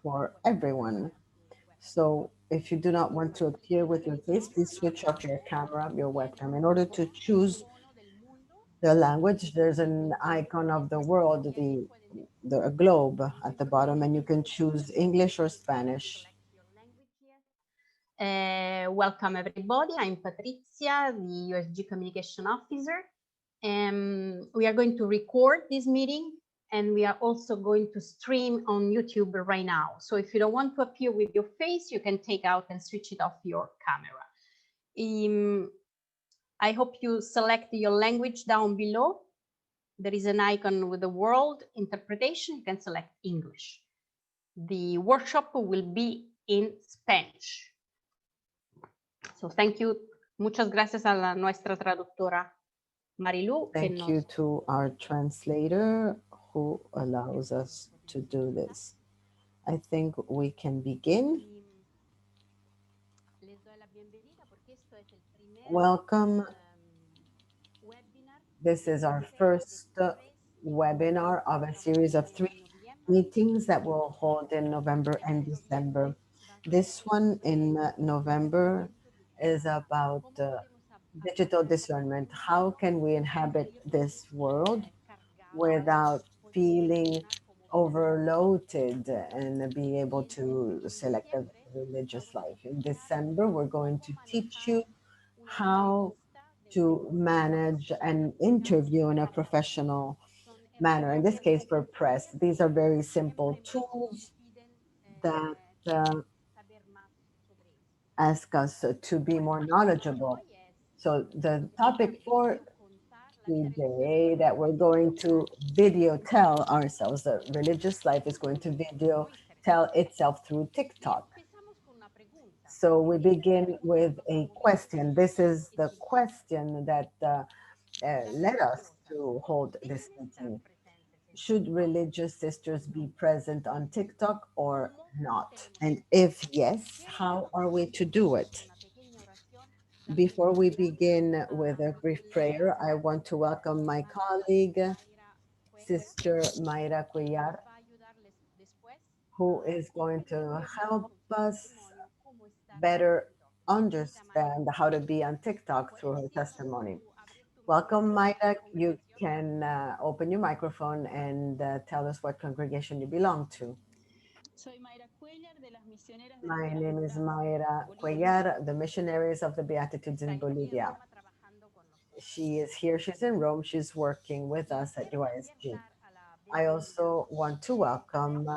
for everyone. So if you do not want to appear with your face, please switch off your camera, your webcam. In order to choose the language, there's an icon of the world, the globe at the bottom, and you can choose English or Spanish. Welcome everybody. I'm Patrizia, the USG Communication Officer. We are going to record this meeting and we are also going to stream on YouTube right now. So if you don't want to appear with your face, you can take out and switch it off your camera. I hope you select your language down below. There is an icon with the world interpretation. You can select English. The workshop will be in Spanish. So thank you. Muchas gracias a la nuestra traductora Marilu. Thank you to our translator who allows us to do this. I think we can begin. Welcome. This is our first webinar of a series of 3 meetings that we'll hold in November and December. This one in November is about digital discernment. How can we inhabit this world without feeling overloaded and be able to select a religious life? In December, we're going to teach you how to manage an interview in a professional manner. In this case, for press, these are very simple tools that ask us to be more knowledgeable. So the topic for today that we're going to video tell ourselves, the religious life is going to video tell itself through TikTok. So we begin with a question. This is the question that led us to hold this meeting. Should religious sisters be present on TikTok or not? And if yes, how are we to do it? Before we begin with a brief prayer, I want to welcome my colleague, Sister Mayra Cuellar, who is going to help us better understand how to be on TikTok through her testimony. Welcome, Mayra. You can open your microphone and tell us what congregation you belong to. My name is Mayra Cuellar, the Missionaries of the Beatitudes in Bolivia. She is here, she's in Rome, she's working with us at UISG. I also want to welcome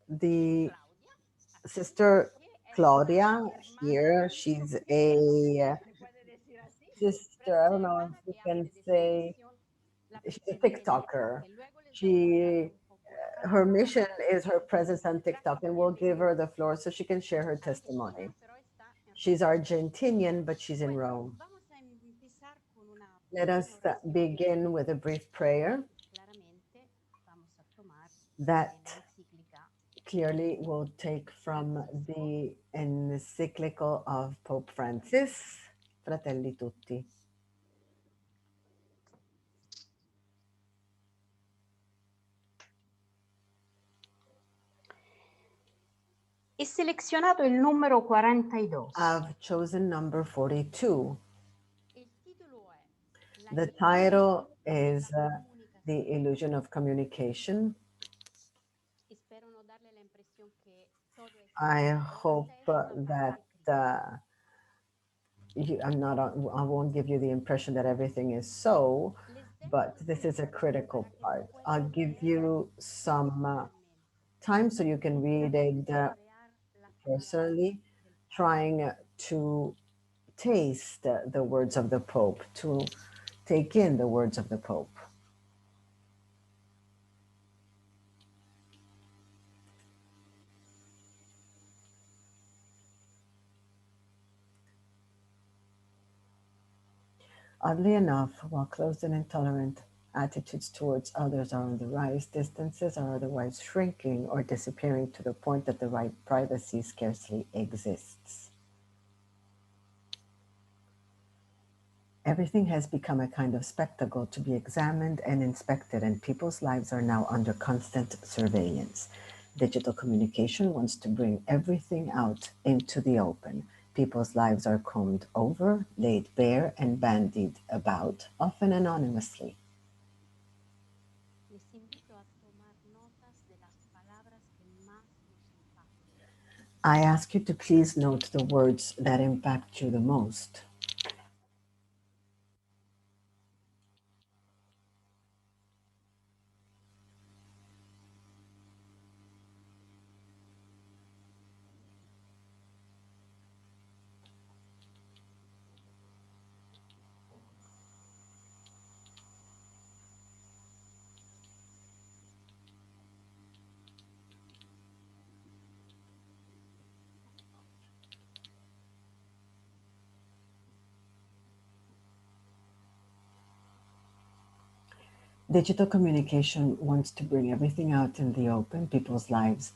the Sister Claudia here. She's a sister, I don't know if you can say, she's a TikToker. She, her mission is her presence on TikTok, and we'll give her the floor so she can share her testimony. She's Argentinian, but she's in Rome. Let us begin with a brief prayer that clearly will take from the encyclical of Pope Francis, Fratelli Tutti. È selezionato il numero 42. I've chosen number 42. The title is The Illusion of Communication. I hope that I won't give you the impression that everything is so, but this is a critical part. I'll give you some time so you can read it personally, trying to taste the words of the Pope, to take in the words of the Pope. Oddly enough, while closed and intolerant attitudes towards others are on the rise, distances are otherwise shrinking or disappearing to the point that the right privacy scarcely exists. Everything has become a kind of spectacle to be examined and inspected, and people's lives are now under constant surveillance. Digital communication wants to bring everything out into the open. People's lives are combed over, laid bare, and bandied about, often anonymously. Les invito a tomar notas de las palabras que más nos impactan. I ask you to please note the words that impact you the most. Digital communication wants to bring everything out in the open. People's lives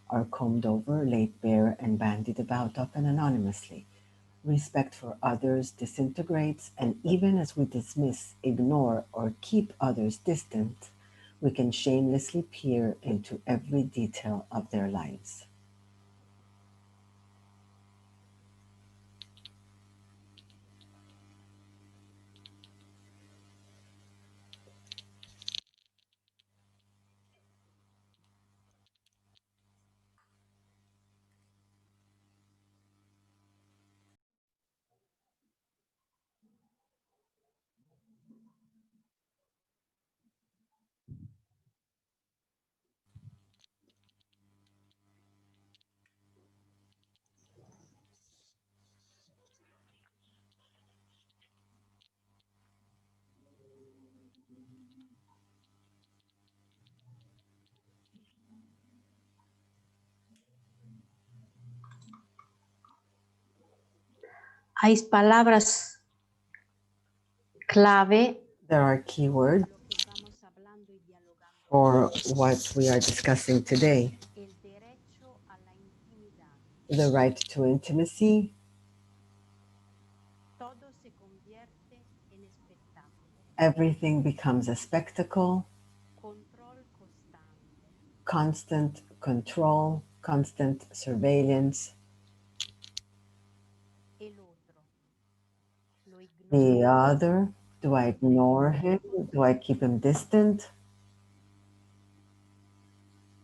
are combed over, laid bare, and bandied about, often anonymously. Respect for others disintegrates, and even as we dismiss, ignore, or keep others distant, we can shamelessly peer into every detail of their lives. Hay palabras clave There are keywords que vamos hablando y dialogando. for what we are discussing today: El derecho a la intimidad. the right to intimacy. Todo se convierte en espectáculo. Everything becomes a spectacle. Control constante. Constant control, constant surveillance. El otro. Lo The ignoro. other, do I ignore him? Do I keep him distant?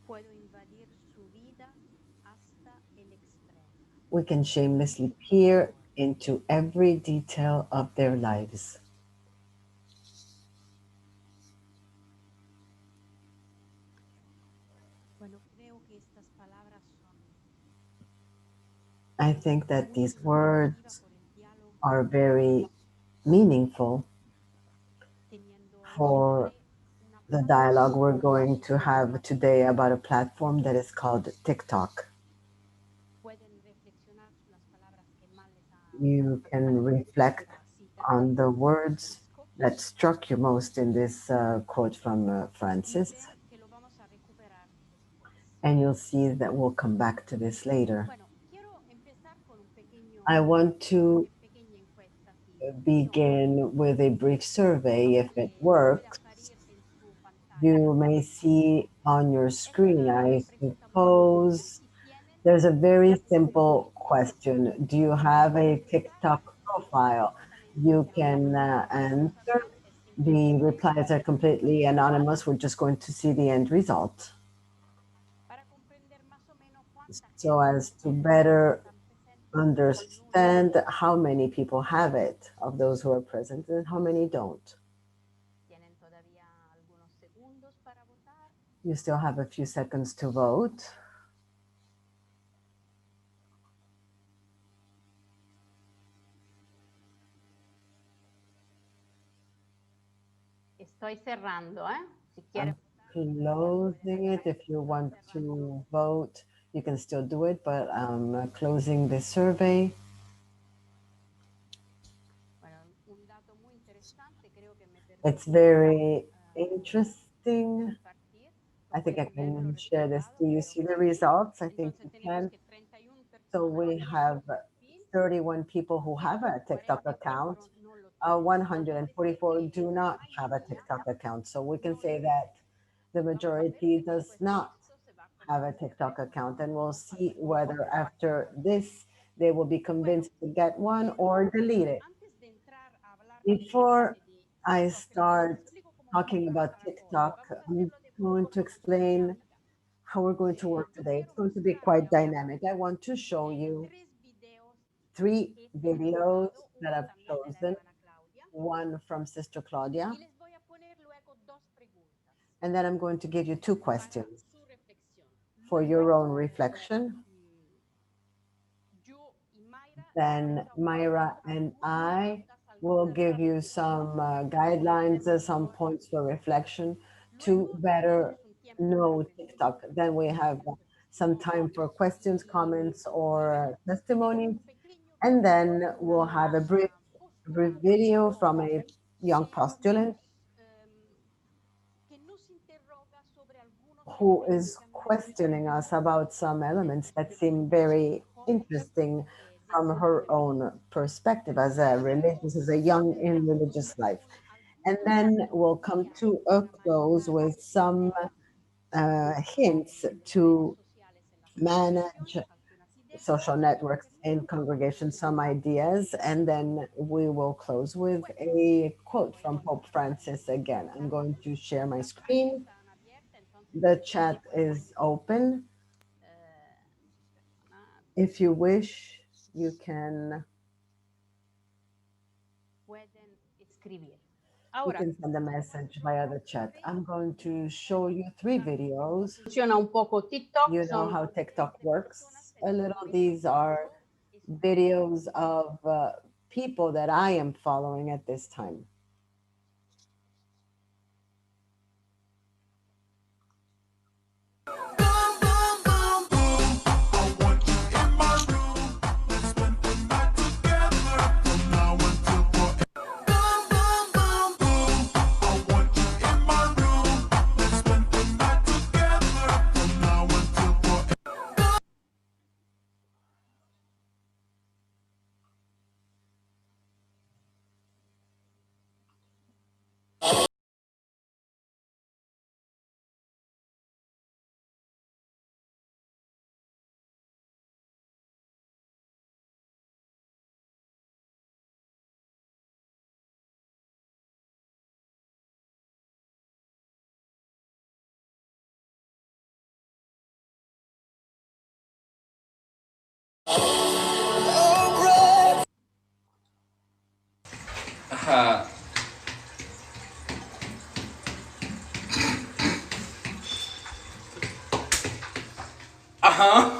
Puedo invadir su vida hasta el extremo. We can shamelessly peer into every detail of their lives. Bueno, creo que estas palabras son I think that muy these significativas words por el diálogo are very meaningful teniendo for siempre una the plataforma dialogue we're going to have today about a platform that is called TikTok. pueden reflexionar sobre las palabras que más les You can reflect on the words that struck you most in this quote from Francis, que lo vamos a recuperar después. and you'll see that we'll come back to this later. Bueno, quiero empezar con un pequeño, I want to pequeña encuesta si begin with a brief survey. If it puede works, aparecer en su pantalla. you may see on your Es screen, una I pregunta muy suppose, sencilla. Si tienen, there's a very simple question. Do you have a TikTok profile? You can answer. The replies are completely anonymous. We're just going to see the end result, para comprender más o menos cuánta so as to better understand how many people have it, of those who are present, and how many don't. tienen todavía algunos segundos para votar. You still have a few seconds to vote. Estoy cerrando, ¿eh? Si I'm quieren. closing it. If you want to vote, you can still do it, but I'm closing the survey. Bueno, un dato muy interesante, creo que me It's permite very interesting. compartir. I think I Pueden ver can los share this. resultados, Do you pero see the results? I think entonces you tenemos can. que 31 So personas we tienen have su perfil, 31 people who have a TikTok account. 44 no lo tienen. 144 do not have a TikTok account. So we can say that the majority does not have a TikTok account, and we'll see whether after this they will be convinced to get one or delete it. Before I start talking about TikTok, I'm going to explain how we're going to work today. It's going to be quite dynamic. I want to show you 3 videos that I've chosen, one from Sister Claudia, and then I'm going to give you 2 questions for your own reflection. Then Myra and I will give you some guidelines, some points for reflection to better know TikTok. Then we have some time for questions, comments, or testimonies. And then we'll have a brief video from a young postulant who is questioning us about some elements that seem very interesting from her own perspective as a young in religious life. And then we'll come to a close with some hints to manage social networks in congregations, some ideas, and then we will close with a quote from Pope Francis again. I'm going to share my screen. The chat is open. If you wish, you can send a message via the chat. I'm going to show you 3 videos. Funciona un poco TikTok. You know how TikTok works a little. These are videos of people that I am following at this time. Ajá. Ajá.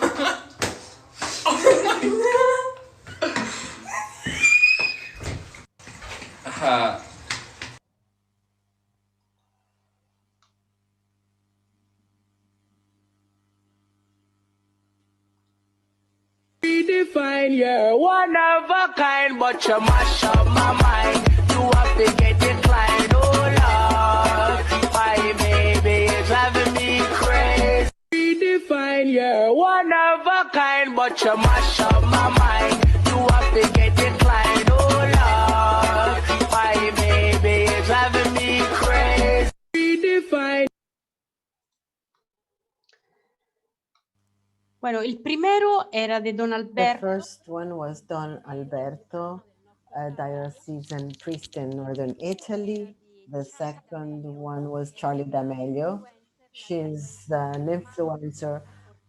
Ajá. Define you're one of a kind, but you mash up my mind. You have to get declined, oh Lord. My baby is driving me crazy. Define you're one of a kind, but you mash up my mind. You have to get declined, oh Lord. My baby is driving me crazy. Define. Bueno, il primero era di Don The Alberto. first one was Don Alberto, a diocesan priest in northern Italy. The second one was Charlie D'Amelio. She's an influencer.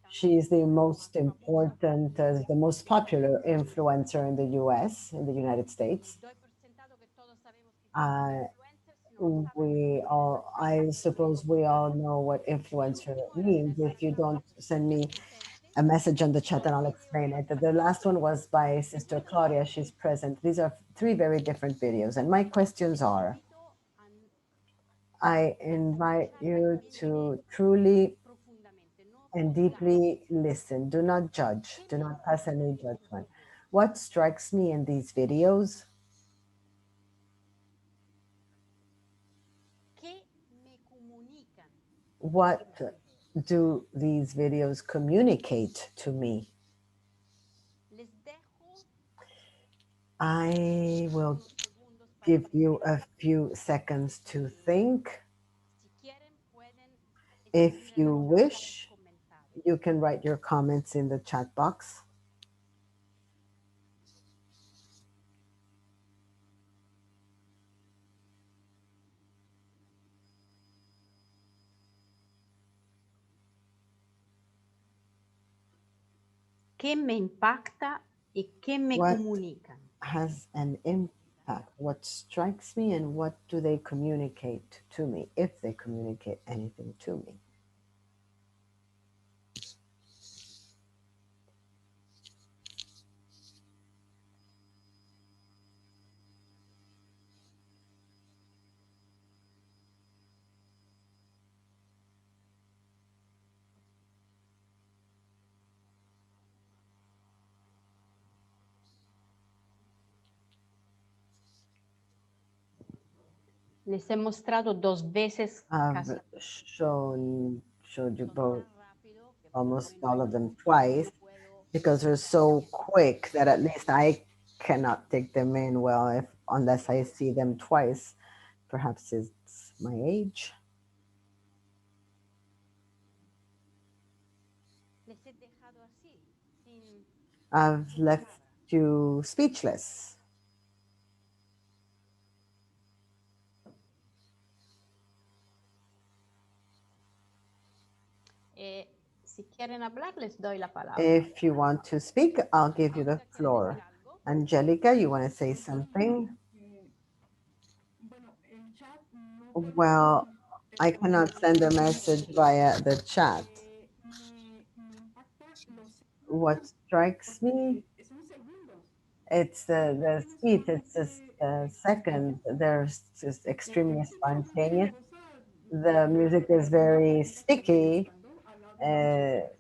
She's the most important, the most popular influencer in the US, in the United States. I suppose we all know what influencer means. If you don't, send me a message on the chat and I'll explain it. The last one was by Sister Claudia. She's present. These are 3 very different videos. And my questions are, I invite you to truly and deeply listen. Do not judge. Do not pass any judgment. What strikes me in these videos? What do these videos communicate to me? I will give you a few seconds to think. If you wish, You can write your comments in the chat box. ¿Qué me impacta y qué me What comunican? has an impact? What strikes me and what do they communicate to me, if they communicate anything to me? Les he mostrado 2 veces I've showed you both, almost all of them twice, because they're so quick that at least I cannot take them in well if unless I see them twice. Perhaps it's my age. Les he dejado así, sin I've left you speechless. Si quieren hablar, les doy la palabra. If you want to speak, I'll give you the floor. Angelica, you want to say something? Well, I cannot send a message via the chat. What strikes me, it's the speed, it's just a second. There's just extremely spontaneous. The music is very sticky. It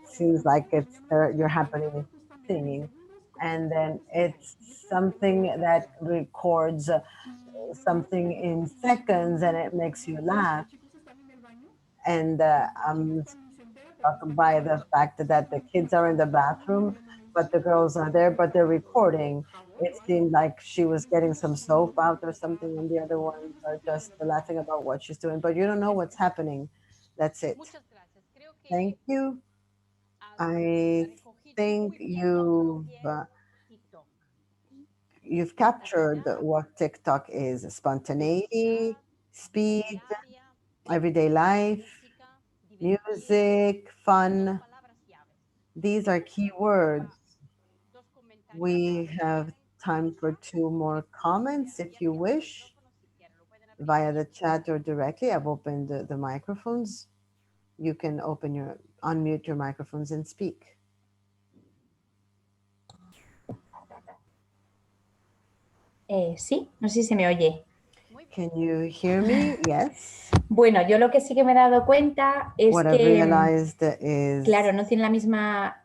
seems like you're happily singing, and then it's something that records something in seconds, and it makes you laugh. And I'm struck by the fact that the kids are in the bathroom, but the girls are there, but they're recording. It seemed like she was getting some soap out or something, and the other ones are just laughing about what she's doing, but you don't know what's happening. That's it. Muchas gracias. Creo que Thank you. has I recogido think muy bien lo que es TikTok. you've captured what TikTok is: spontaneity, speed, Diaria, everyday life, música, music, fun. palabras llaves. These are key words. Dos comentarios We más. have time for 2 more comments if you wish, Si quieren, lo pueden abrir. via the chat or directly. I've opened the microphones. You can unmute your microphones and speak. Sí, no sé si se me oye. Can you hear me? Yes. Bueno, yo lo que sí que me he dado cuenta es What I've que, realized is, claro, no tiene la misma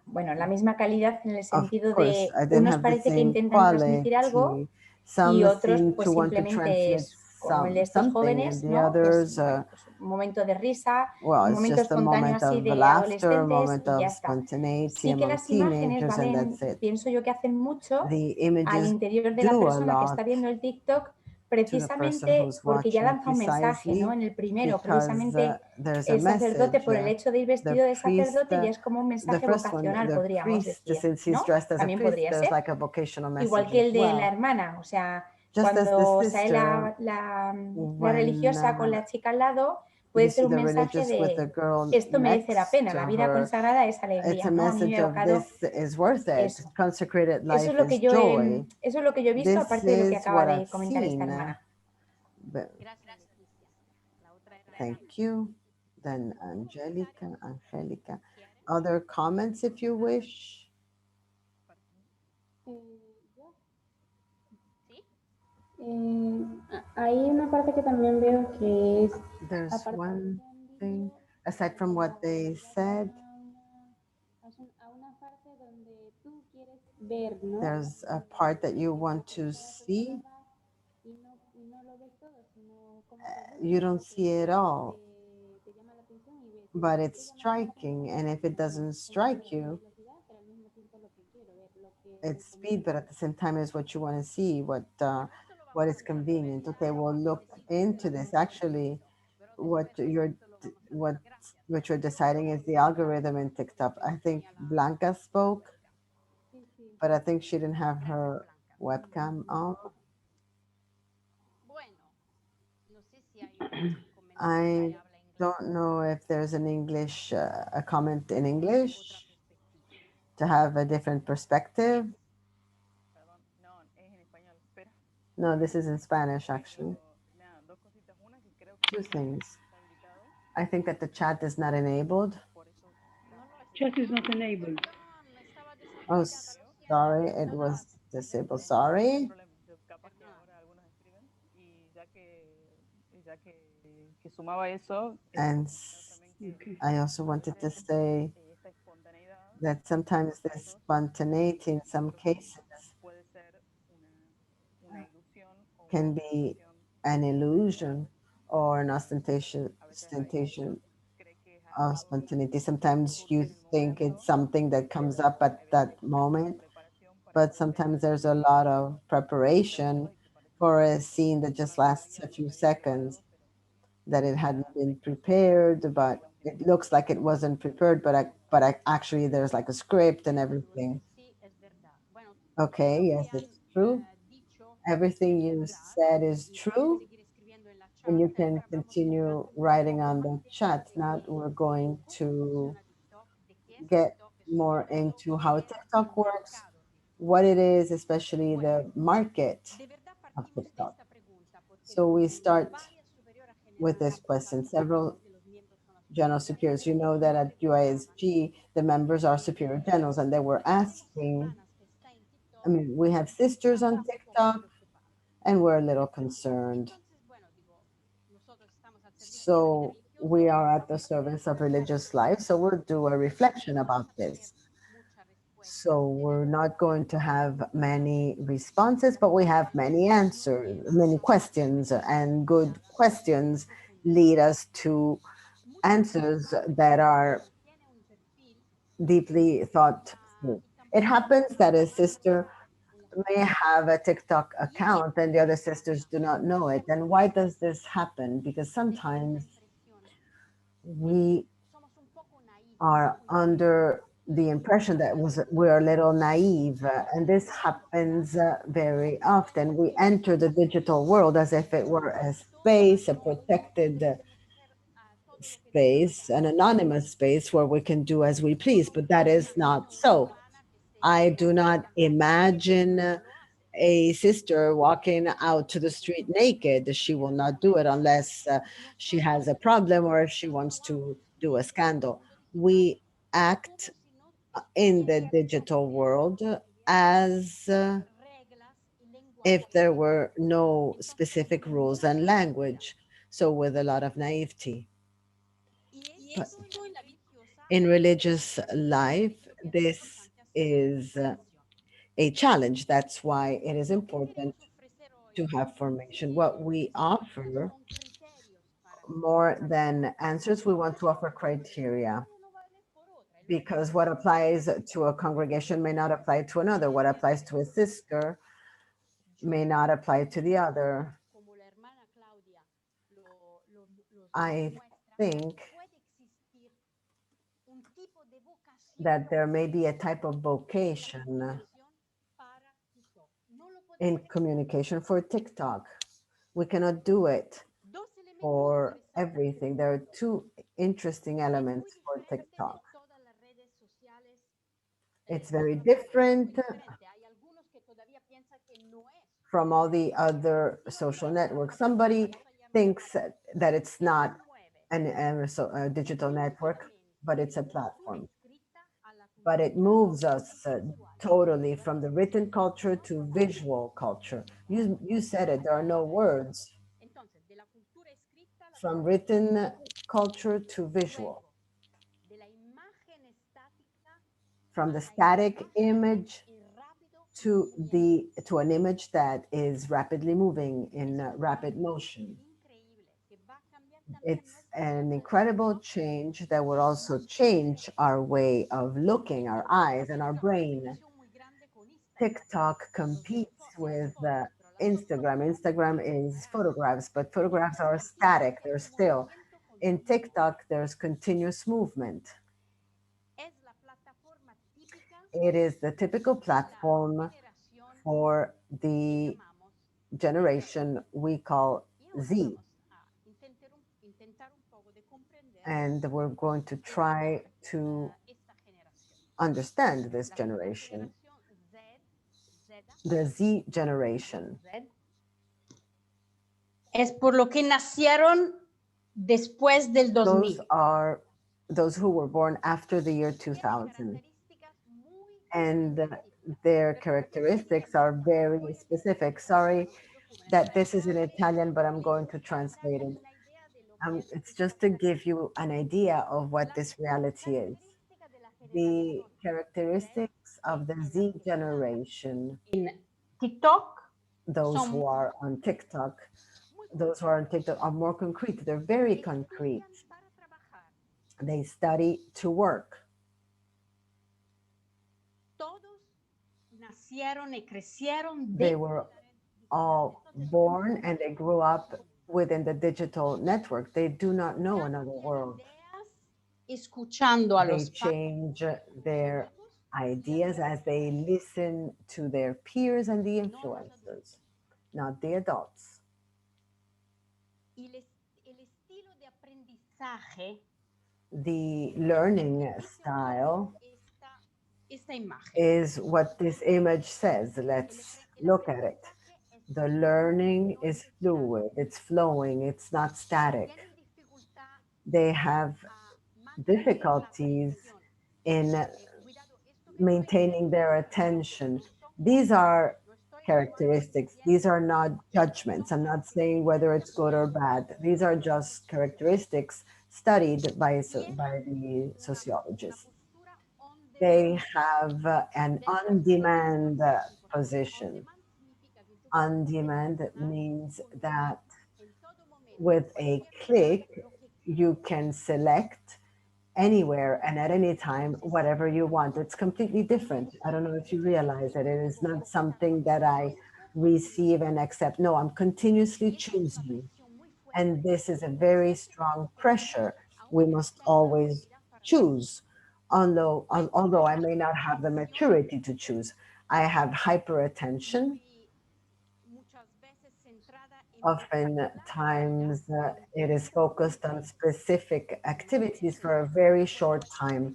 calidad en el of sentido course, de I didn't unos have the parece que same intentan transmitir algo quality. y Some otros seem pues to want to simplemente translate es como el de estos something, jóvenes, and the ¿no? Que others, es bueno, pues, un momento de risa, well, un it's momento just a espontáneo moment así of de laughter, a adolescentes moment y ya of está. spontaneity Sí que among las imágenes teenagers, and valen, that's it. pienso yo que hacen mucho The al images interior de la do a persona que está lot viendo el TikTok, to the person precisamente who's porque ya watching lanza un mensaje, ¿no? precisely En el primero, because precisamente there's a el sacerdote, message. por el hecho de ir The vestido de priest, sacerdote, ya es como un the mensaje first one, vocacional, the podríamos priest, decir, since he's ¿no? dressed as a También priest, podría there's ser. like a vocational Igual message que as el de la well. hermana, o sea, Just as the cuando sale sister, la when religiosa con la chica al lado, you puede see ser un the mensaje religious with the de girl esto merece la next pena, to la vida her, consagrada es it's alegría, a ¿no? A mí me message ha of evocado this is worth it. eso. Consecrated Eso life es lo que is joy. eso es lo que yo he visto, This aparte de lo que is acaba what de I've comentar esta seen. hermana. But Gracias, Leticia. La otra era thank you. Then Angelica. Other comments if you wish? Hay una parte que también veo que es, There's one thing, aside from what they said, a una parte donde tú quieres ver, ¿no? there's a part that you want to see. Y no lo ves todo, sino como You don't see it all, te llama la atención y ves. but it's striking. And if it doesn't strike you, Velocidad, pero al mismo tiempo lo que quiero ver, lo que it's speed, but at the same time is what you want to see, what is convenient. Okay, we'll look into this. Actually, what you're which we're deciding is the algorithm in TikTok. I think Blanca spoke, Sí, sí. but I think she didn't have her webcam on. I don't know if there's an English, a comment in English to have a different perspective. Perdón, no, es en español. Espera. No, this is in Spanish, actually. Pero, nada, dos cositas. Una, que creo que Two things. está habilitado, I think that the chat is not enabled. por eso Chat is not enabled. Oh, sorry, it was disabled. Sorry. capaz que ahora algunos escriben. Y que sumaba eso, And Okay. I also wanted to say esta espontaneidad that sometimes this spontaneity in some cases puede ser una ilusión o can be an illusion or an ostentation cree que es algo of spontaneity. Sometimes you think it's something that comes up at that moment, but sometimes there's a lot of preparation for a scene that just lasts a few seconds, that it hadn't been prepared, but it looks like it wasn't prepared, but actually there's like a script and everything. Okay, yes, it's true. Everything you said is true, and you can continue writing on the chat. Now we're going to get more into how TikTok works, what it is, especially the market of TikTok. So we start with this question. Several general superiors, you know that at UISG, the members are superior generals, and they were asking, I mean, we have sisters on TikTok, and we're a little concerned. So we are at the service of religious life, so we'll do a reflection about this. So we're not going to have many responses, but we have many answers, many questions, and good questions lead us to answers that are deeply thought through. It happens that a sister may have a TikTok account and the other sisters do not know it. And why does this happen? Because sometimes we are under the impression that we're a little naive, and this happens very often. We enter the digital world as if it were a space, a protected space, an anonymous space where we can do as we please, but that is not so. I do not imagine a sister walking out to the street naked. She will not do it unless she has a problem or if she wants to do a scandal. We act in the digital world as if there were no specific rules and language, so with a lot of naivety. But in religious life, this is a challenge. That's why it is important to have formation. What we offer, more than answers, we want to offer criteria, because what applies to a congregation may not apply to another. What applies to a sister may not apply to the other. I think that there may be a type of vocation in communication for TikTok. We cannot do it for everything. There are two interesting elements for TikTok. It's very different from all the other social networks. Somebody thinks that it's not a digital network, but it's a platform. But it moves us totally from the written culture to visual culture. You said it, there are no words. From written culture to visual. From the static image to an image that is rapidly moving in rapid motion. It's an incredible change that will also change our way of looking, our eyes and our brain. TikTok competes with Instagram. Instagram is photographs, but photographs are static, they're still. In TikTok, there's continuous movement. It is the typical platform for the generation we call Z. And we're going to try to understand this generation, the Z generation. Es por lo que nacieron después del 2000. Those are those who were born after the year 2000. And their characteristics are very specific. Sorry that this is in Italian, but I'm going to translate it. It's just to give you an idea of what this reality is. The characteristics of the Z generation, In TikTok, those who are on TikTok, are more concrete. They're very concrete. They study to work. They were all born and they grew up within the digital network. They do not know another world. escuchando a They los change their ideas as they listen to their peers and the influencers, not the adults. The learning style is what this image says. Let's look at it. The learning is fluid, it's flowing, it's not static. They have difficulties in maintaining their attention. These are characteristics. These are not judgments. I'm not saying whether it's good or bad. These are just characteristics studied by the sociologists. They have an on-demand position. On-demand means that with a click, you can select anywhere and at any time whatever you want. It's completely different. I don't know if you realize that it is not something that I receive and accept. No, I'm continuously choosing. And this is a very strong pressure. We must always choose. Although I may not have the maturity to choose, I have hyperattention. Oftentimes, it is focused on specific activities for a very short time.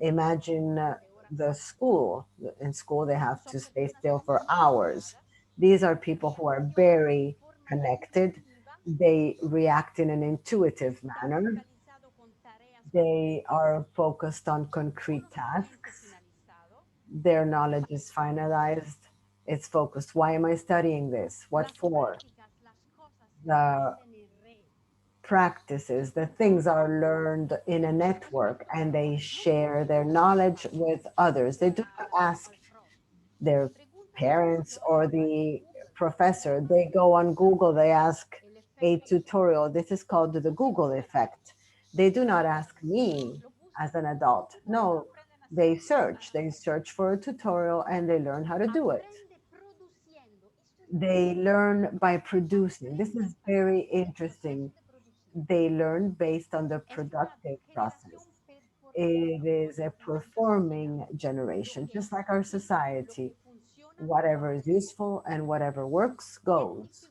Imagine the school. In school, they have to stay still for hours. These are people who are very connected. They react in an intuitive manner. They are focused on concrete tasks. Their knowledge is finalized. It's focused. Why am I studying this? What for? The practices, the things are learned in a network and they share their knowledge with others. They do not ask their parents or the professor. They go on Google, they ask a tutorial. This is called the Google effect. They do not ask me as an adult. No, they search for a tutorial and they learn how to do it. They learn by producing. This is very interesting. They learn based on the productive process. It is a performing generation, just like our society. Whatever is useful and whatever works goes.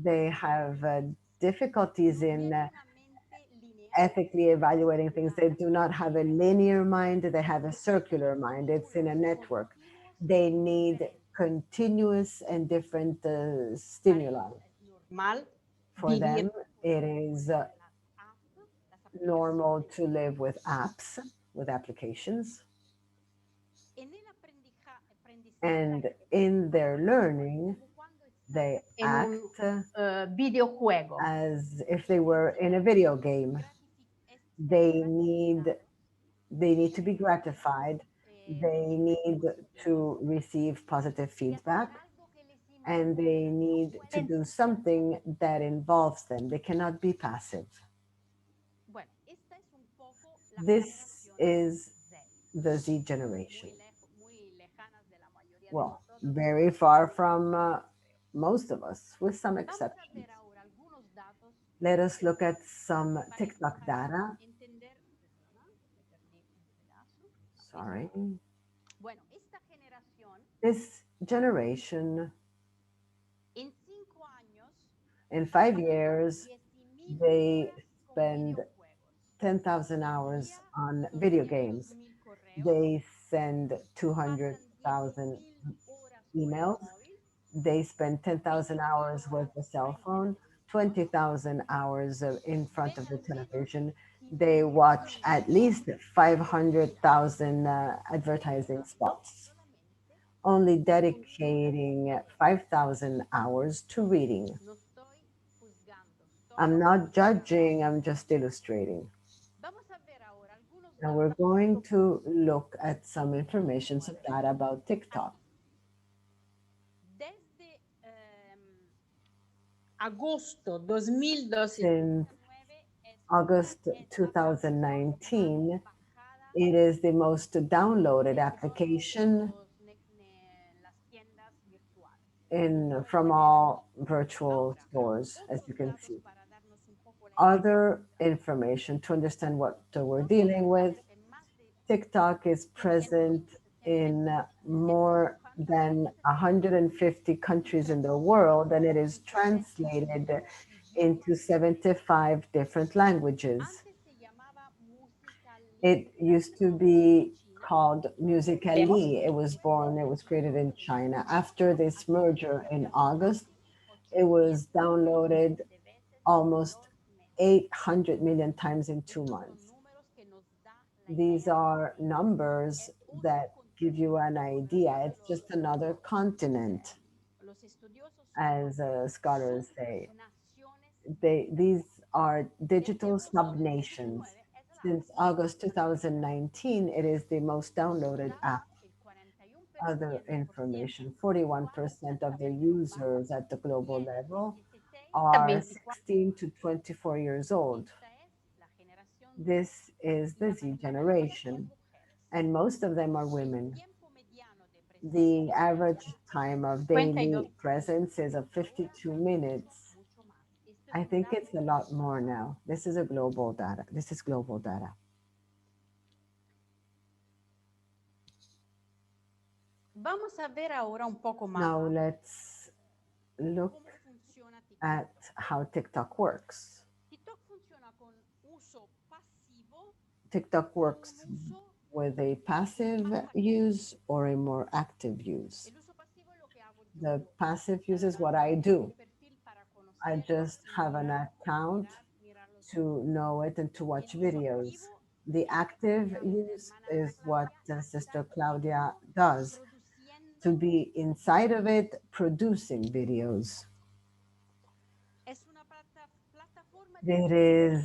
They have difficulties in ethically evaluating things. They do not have a linear mind, they have a circular mind. It's in a network. They need continuous and different stimuli. For them, it is normal to live with apps, with applications. And in their learning, they act as if they were in a video game. They need to be gratified. They need to receive positive feedback. And they need to do something that involves them. They cannot be passive. This is the Z generation. Well, very far from most of us, with some exceptions. Let us look at some TikTok data. Sorry. This generation, in 5 years, they spend 10,000 hours on video games. They send 200,000 emails. They spend 10,000 hours with the cell phone, 20,000 hours in front of the television. They watch at least 500,000 advertising spots, only dedicating 5,000 hours to reading. I'm not judging, I'm just illustrating. Now we're going to look at some information, some data about TikTok. Since August 2019, it is the most downloaded application from all virtual stores, as you can see. Other information to understand what we're dealing with. TikTok is present in more than 150 countries in the world, and it is translated into 75 different languages. It used to be called Musical.ly. It was created in China. After this merger in August, it was downloaded almost 800 million times in 2 months. These are numbers that give you an idea. It's just another continent, as scholars say. These are digital sub-nations. Since August 2019, it is the most downloaded app. Other information, 41% of the users at the global level are 16 to 24 years old. This is the Z generation, and most of them are women. The average time of daily presence is of 52 minutes. I think it's a lot more now. This is global data. This is global data. Now let's look at how TikTok works. TikTok works with a passive use or a more active use. The passive use is what I do. I just have an account to know it and to watch videos. The active use is what Sister Claudia does, to be inside of it, producing videos. It is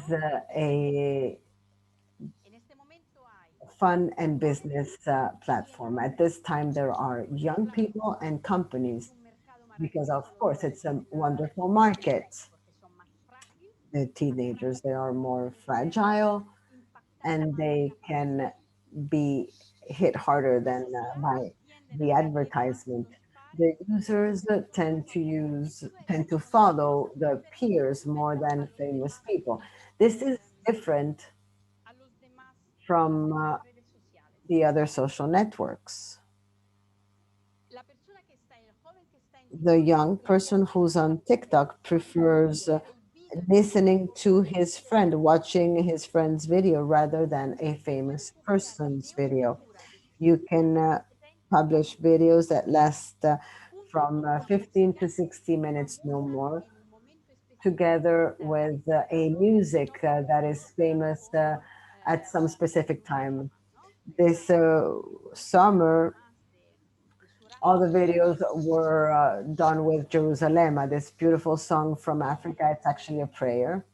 a fun and business platform. At this time, there are young people and companies because, of course, it's a wonderful market. The teenagers, they are more fragile and they can be hit harder than by the advertisement. The users tend to follow the peers more than famous people. This is different from the other social networks. The young person who's on TikTok prefers listening to his friend, watching his friend's video rather than a famous person's video. You can publish videos that last from 15 to 60 minutes, no more, together with a music that is famous at some specific time. This summer, all the videos were done with Jerusalem, this beautiful song from Africa. It's actually a prayer.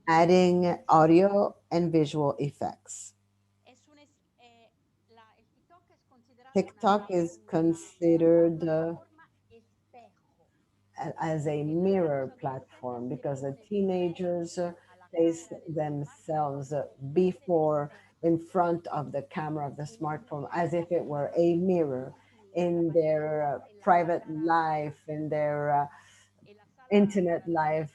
Adding audio and visual effects. TikTok is considered as a mirror platform because the teenagers place themselves before in front of the camera of the smartphone as if it were a mirror. in their private life, in their internet life.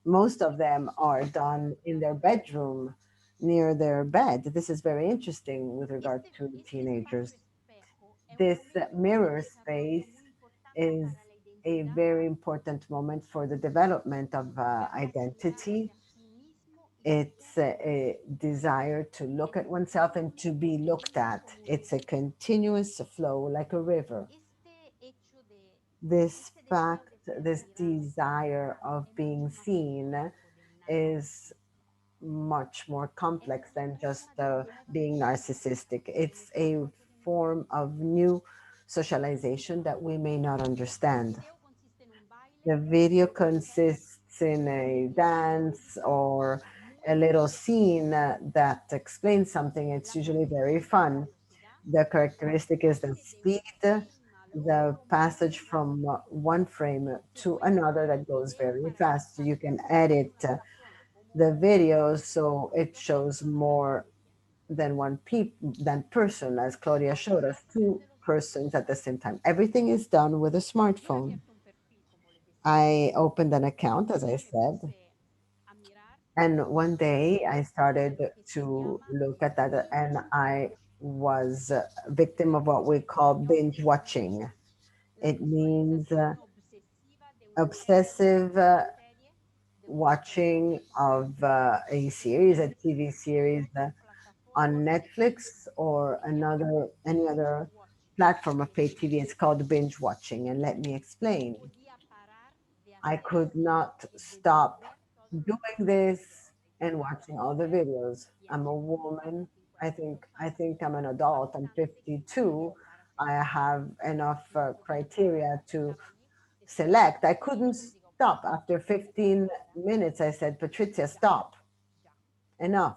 Most of them are done in their bedroom, near their bed. This is very interesting with regard to teenagers. This mirror space is a very important moment for the development of identity. It's a desire to look at oneself and to be looked at. It's a continuous flow like a river. This fact, this desire of being seen is much more complex than just being narcissistic. It's a form of new socialization that we may not understand. The video consists in a dance or a little scene that explains something. It's usually very fun. The characteristic is the speed, the passage from one frame to another that goes very fast. So you can edit the video so it shows more than than person, as Claudia showed us, two persons at the same time. Everything is done with a smartphone. I opened an account, as I said, and one day I started to look at that, and I was a victim of what we call binge watching. It means obsessive watching of a series, a TV series on Netflix or any other platform of pay TV. It's called binge watching, and let me explain. I could not stop doing this and watching all the videos. I'm a woman. I think I'm an adult. I'm 52. I have enough criteria to select. I couldn't stop. After 15 minutes, I said, Patricia, stop. Enough.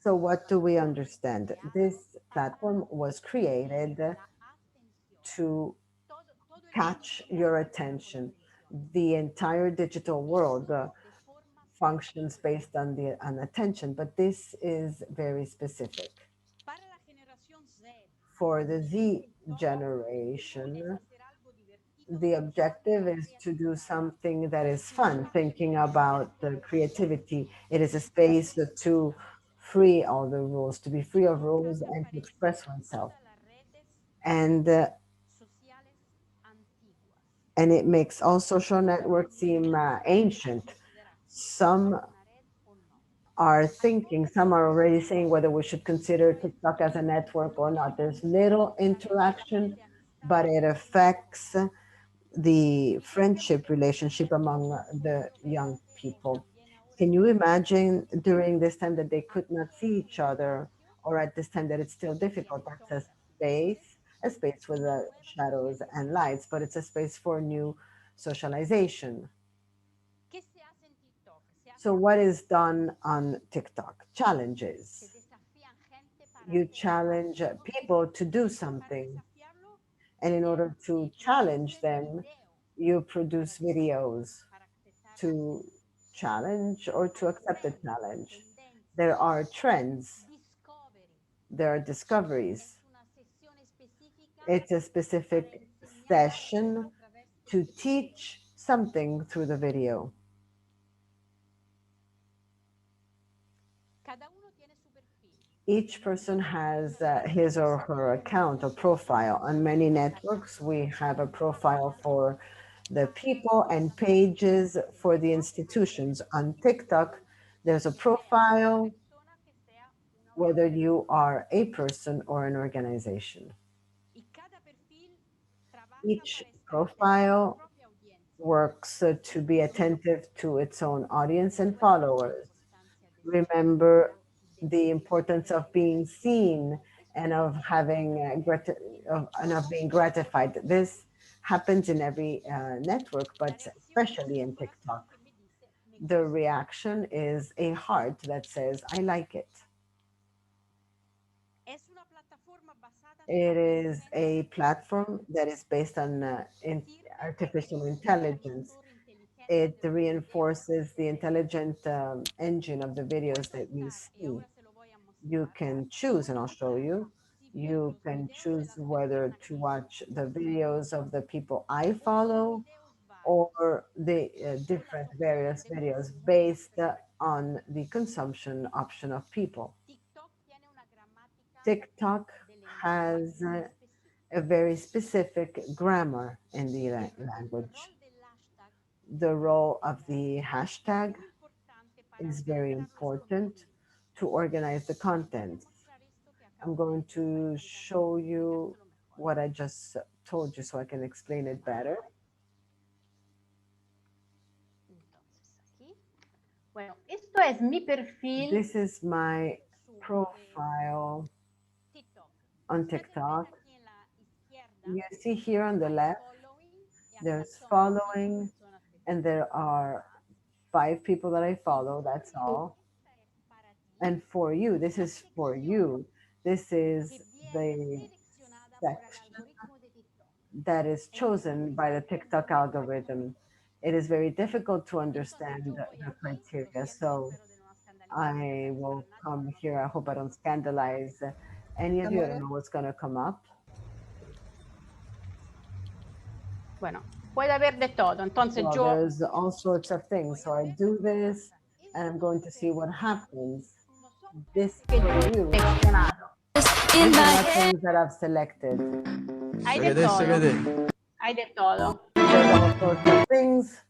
So what do we understand? This platform was created to catch your attention. The entire digital world functions based on attention, but this is very specific. For the Z generation, the objective is to do something that is fun, thinking about the creativity. It is a space to free all the rules, to be free of rules and to express oneself. And it makes all social networks seem ancient. Some are thinking, some are already saying whether we should consider TikTok as a network or not. There's little interaction, but it affects the friendship relationship among the young people. Can you imagine during this time that they could not see each other, or at this time that it's still difficult? That's a space with shadows and lights, but it's a space for new socialization. So what is done on TikTok? Challenges. You challenge people to do something. And in order to challenge them, you produce videos to challenge or to accept the challenge. There are trends, there are discoveries. It's a specific session to teach something through the video. Each person has his or her account or profile. On many networks, we have a profile for the people and pages for the institutions. On TikTok, there's a profile whether you are a person or an organization. Each profile works to be attentive to its own audience and followers. Remember the importance of being seen and of having and of being gratified. This happens in every network, but especially in TikTok. The reaction is a heart that says, I like it. It is a platform that is based on artificial intelligence. It reinforces the intelligent engine of the videos that you see. You can choose, and I'll show you. You can choose whether to watch the videos of the people I follow or the different various videos based on the consumption option of people. TikTok has a very specific grammar in the language. The role of the hashtag is very important to organize the content. I'm going to show you what I just told you so I can explain it better. Bueno, esto es mi perfil This is my profile on TikTok. You see here on the left, there's following, and there are 5 people that I follow, that's all. And for you, this is for you. This is the section that is chosen by the TikTok algorithm. It is very difficult to understand the criteria. So I will come here. I hope I don't scandalize any of you. I don't know what's going to come up. Bueno, puede haber de todo. Entonces Well, yo there's all sorts of things. So I do this and I'm going to see what happens. This for you. seleccionado. These are not things that I've selected. Hay de todo. Hay de todo. There's all sorts of things.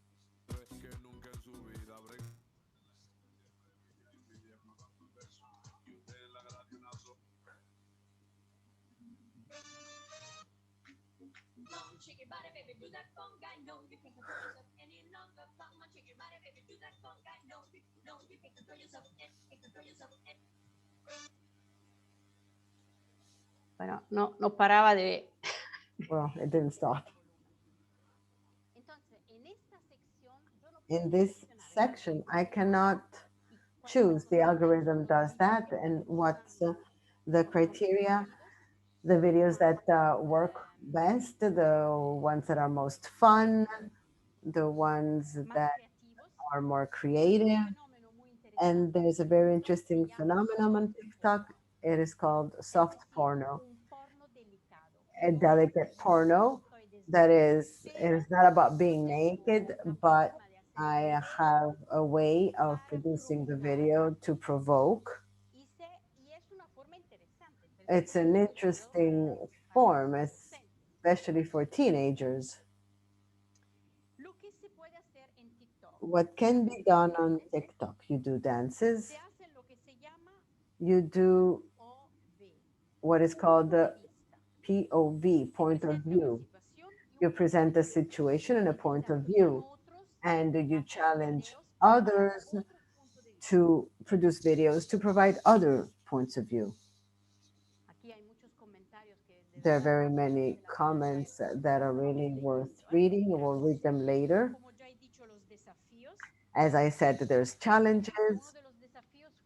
Bueno, no paraba de... Well, it didn't stop. In this section, I cannot choose. The algorithm does that. And what's the criteria? The videos that work best, the ones that are most fun, the ones that are more creative. And there's a very interesting phenomenon on TikTok. It is called soft porno, a delicate porno. That is, it is not about being naked, but I have a way of producing the video to provoke. It's an interesting form, especially for teenagers. What can be done on TikTok? You do dances. You do what is called the POV, point of view. You present a situation and a point of view, and you challenge others to produce videos to provide other points of view. There are very many comments that are really worth reading. We'll read them later. As I said, there's challenges.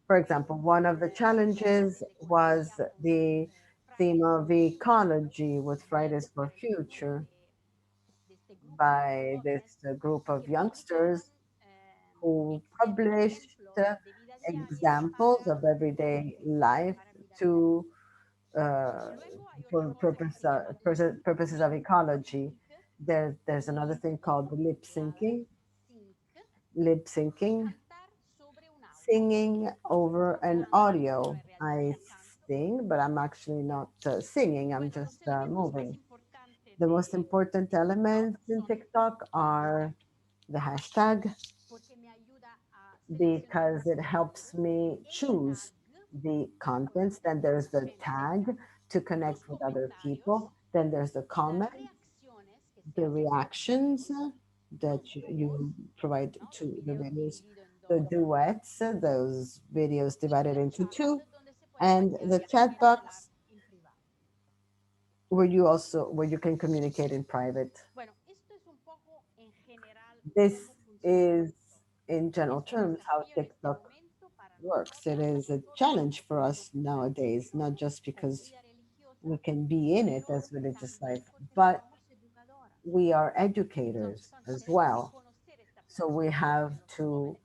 For example, one of the challenges was the theme of ecology with Fridays for Future by this group of youngsters who published examples of everyday life to for purposes of ecology. There's another thing called lip syncing. Lip syncing, singing over an audio. I sing, but I'm actually not singing, I'm just moving. The most important elements in TikTok are the hashtag, because it helps me choose the contents. Then there's the tag to connect with other people. Then there's the comment, the reactions that you provide to the videos, the duets, those videos divided into 2, and the chat box where you can communicate in private. This is, in general terms, how TikTok works. It is a challenge for us nowadays, not just because we can be in it as religious life, but we are educators as well. So we have to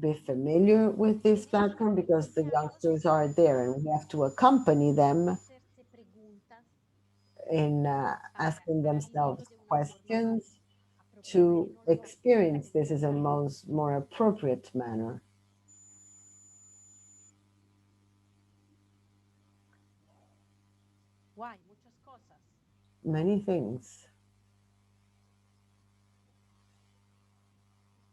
be familiar with this platform because the youngsters are there and we have to accompany them in asking themselves questions to experience this is a more appropriate manner. Why? Muchas cosas. Many things.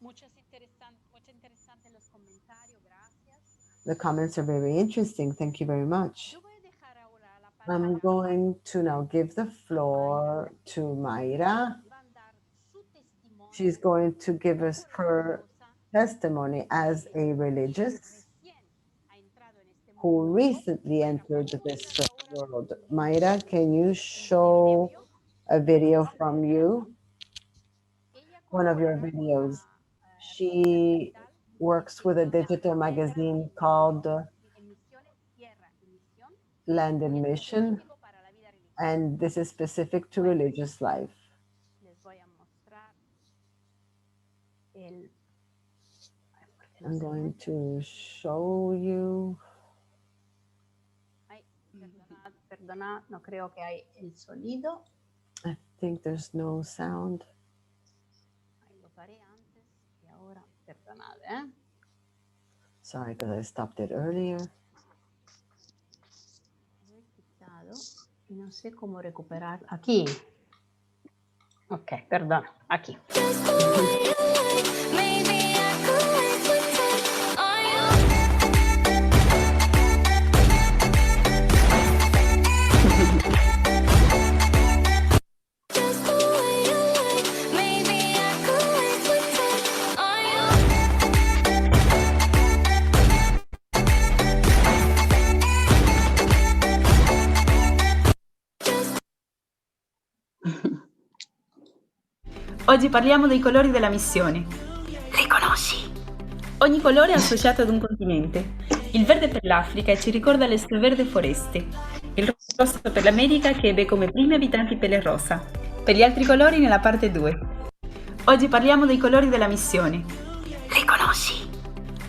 Muchas interesantes los comentarios, gracias. The comments are very interesting. Thank you very much. Yo voy a dejar ahora la I'm palabra going to now give the floor to Mayra. van a dar su testimonio She's going to give us her testimony as a religious recién ha entrado en este who mundo. recently entered this world. Mayra, can you show a video from you? Ella One of your colabora con videos. la, She works with a digital magazine called Emisiones Tierra y Misión, Land y and es Mission, específico para la vida religiosa. and this is specific to religious life. Les voy a mostrar el. I'm going to show you. Ay, perdona, no creo que hay el sonido. I think there's no sound. Ahí lo paré antes y ahora, perdonad, ¿eh? Sorry, because I stopped it earlier. Lo he quitado y no sé cómo recuperar. Aquí. Ok, perdona, aquí. Oggi parliamo dei colori della missione. Li conosci? Ogni colore è associato ad un continente. Il verde per l'Africa e ci ricorda le sue verde foreste. Il rosso per l'America che ebbe come primi abitanti pelle rosa. Per gli altri colori nella parte 2. Oggi parliamo dei colori della missione. Li conosci?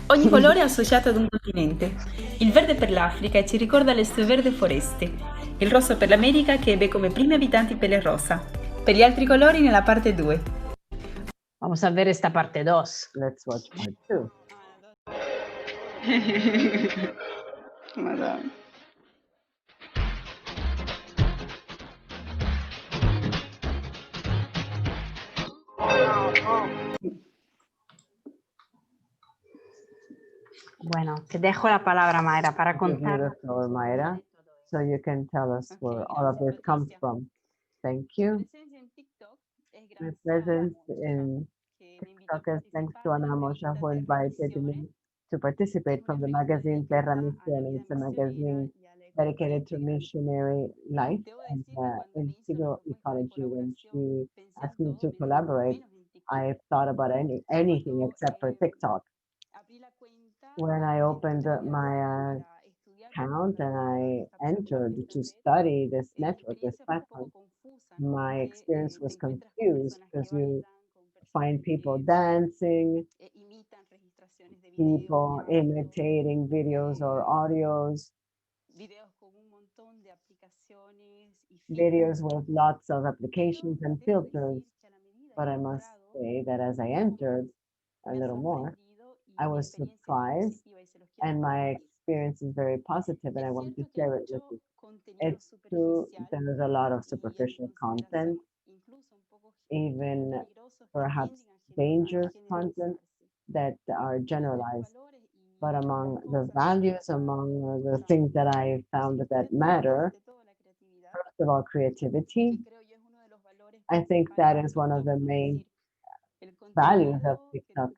Ogni colore è associato ad un continente. Il verde per l'Africa e ci ricorda le sue verde foreste. Il rosso per l'America che ebbe come primi abitanti pelle rosa. Per gli altri colori nella parte 2. Vamos a ver esta parte 2. Let's watch part 2. Madame. Bueno, te dejo la palabra, Mayra, para Give you contar. the floor, Mayra, so you can tell us where all of this comes from. Thank you. My presence in TikTok is thanks to Ana Mosha, who invited me to participate from the magazine Terra Misión. It's a magazine dedicated to missionary life and integral ecology. When she asked me to collaborate, I thought about anything except for TikTok. When I opened my account and I entered to study this network, this platform, my experience was confused because you find people dancing, people imitating videos or audios, videos with lots of applications and filters. But I must say that as I entered a little more, I was surprised, and my experience is very positive, and I want to share it with you. It's true, there's a lot of superficial content, even perhaps dangerous content that are generalized. But among the values, among the things that I found that matter, first of all, creativity. I think that is one of the main values of TikTok.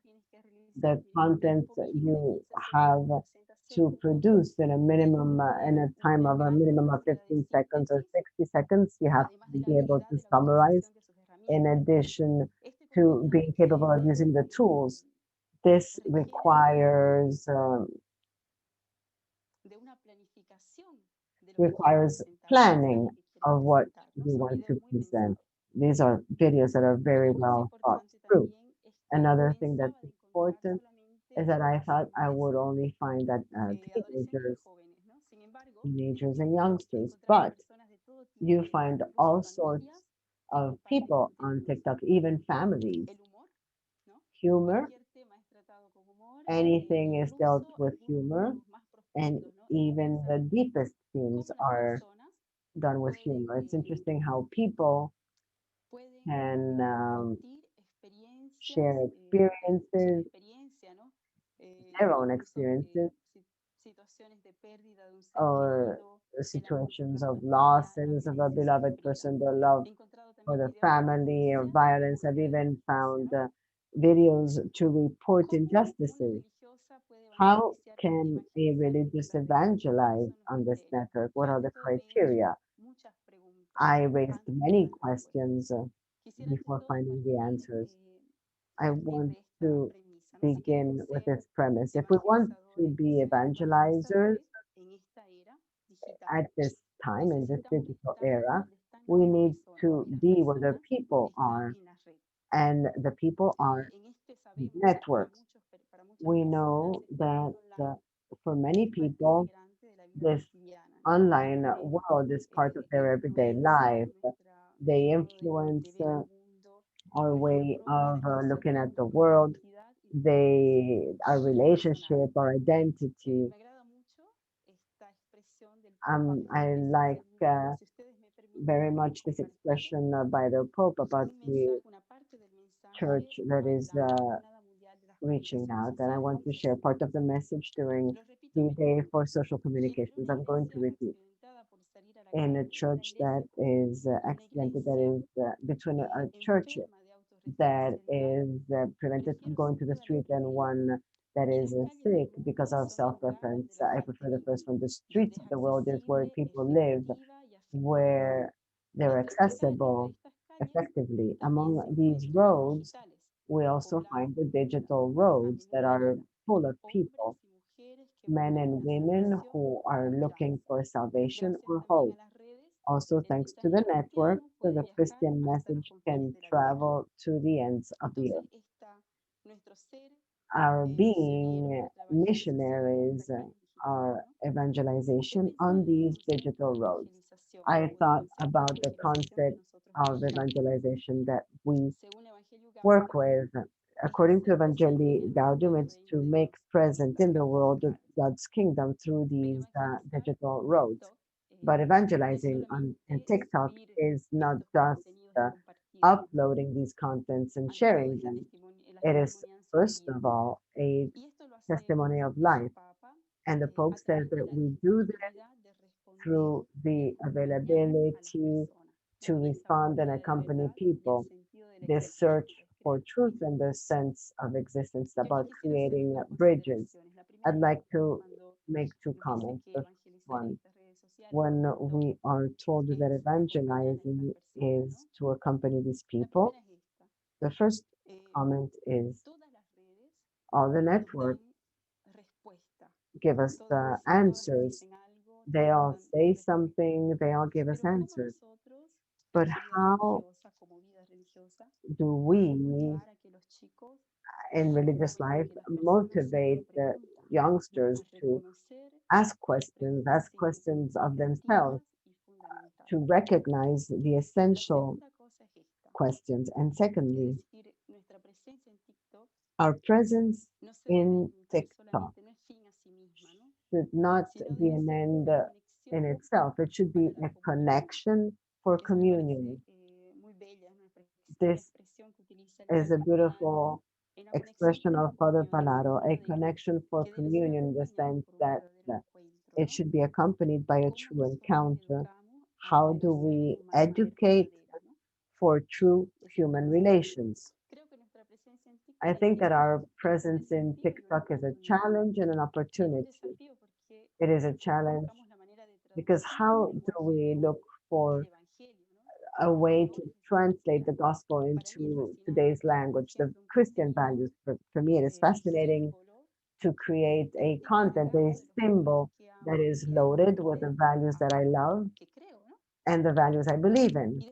The content you have to produce in a minimum, in a time of a minimum of 15 seconds or 60 seconds, you have to be able to summarize in addition to being capable of using the tools. This requires planning of what you want to present. These are videos that are very well thought through. Another thing that's important is that I thought I would only find that teenagers and youngsters, but You find all sorts of people on TikTok, even families. Humor, anything is dealt with humor, and even the deepest themes are done with humor. It's interesting how people can share experiences, their own experiences, or situations of losses of a beloved person, their love for the family, or violence. I've even found videos to report injustices. How can a religious evangelize on this network? What are the criteria? I raised many questions before finding the answers. I want to begin with this premise. If we want to be evangelizers at this time, in this digital era, we need to be where the people are, and the people are networks. We know that for many people, this online world is part of their everyday life. They influence our way of looking at the world, our relationship, our identity. I like very much this expression by the Pope about the church that is reaching out. And I want to share part of the message during the Day for Social Communications. I'm going to repeat. In a church that is accidented, that is between a church that is prevented from going to the street and one that is sick because of self-reference. I prefer the first one. The streets of the world is where people live, where they're accessible effectively. Among these roads, we also find the digital roads that are full of people, men and women who are looking for salvation or hope. Also, thanks to the network, so the Christian message can travel to the ends of the earth. Our being missionaries are evangelization on these digital roads. I thought about the concept of evangelization that we work with. According to Evangelii Gaudium, it's to make present in the world God's kingdom through these digital roads. But evangelizing on in TikTok is not just uploading these contents and sharing them. It is, first of all, a testimony of life. And the Pope says that we do this through the availability to respond and accompany people. This search for truth and the sense of existence about creating bridges. I'd like to make two comments. The first one, when we are told that evangelizing is to accompany these people, the first comment is all the network give us the answers. They all say something, they all give us answers. But how do we, in religious life, motivate the youngsters to ask questions of themselves, to recognize the essential questions? And secondly, our presence in TikTok should not be an end in itself. It should be a connection for communion. This is a beautiful expression of Father Palaro, a connection for communion in the sense that it should be accompanied by a true encounter. How do we educate for true human relations? I think that our presence in TikTok is a challenge and an opportunity. It is a challenge because how do we look for a way to translate the gospel into today's language, the Christian values? For me, it is fascinating to create a content, a symbol that is loaded with the values that I love and the values I believe in.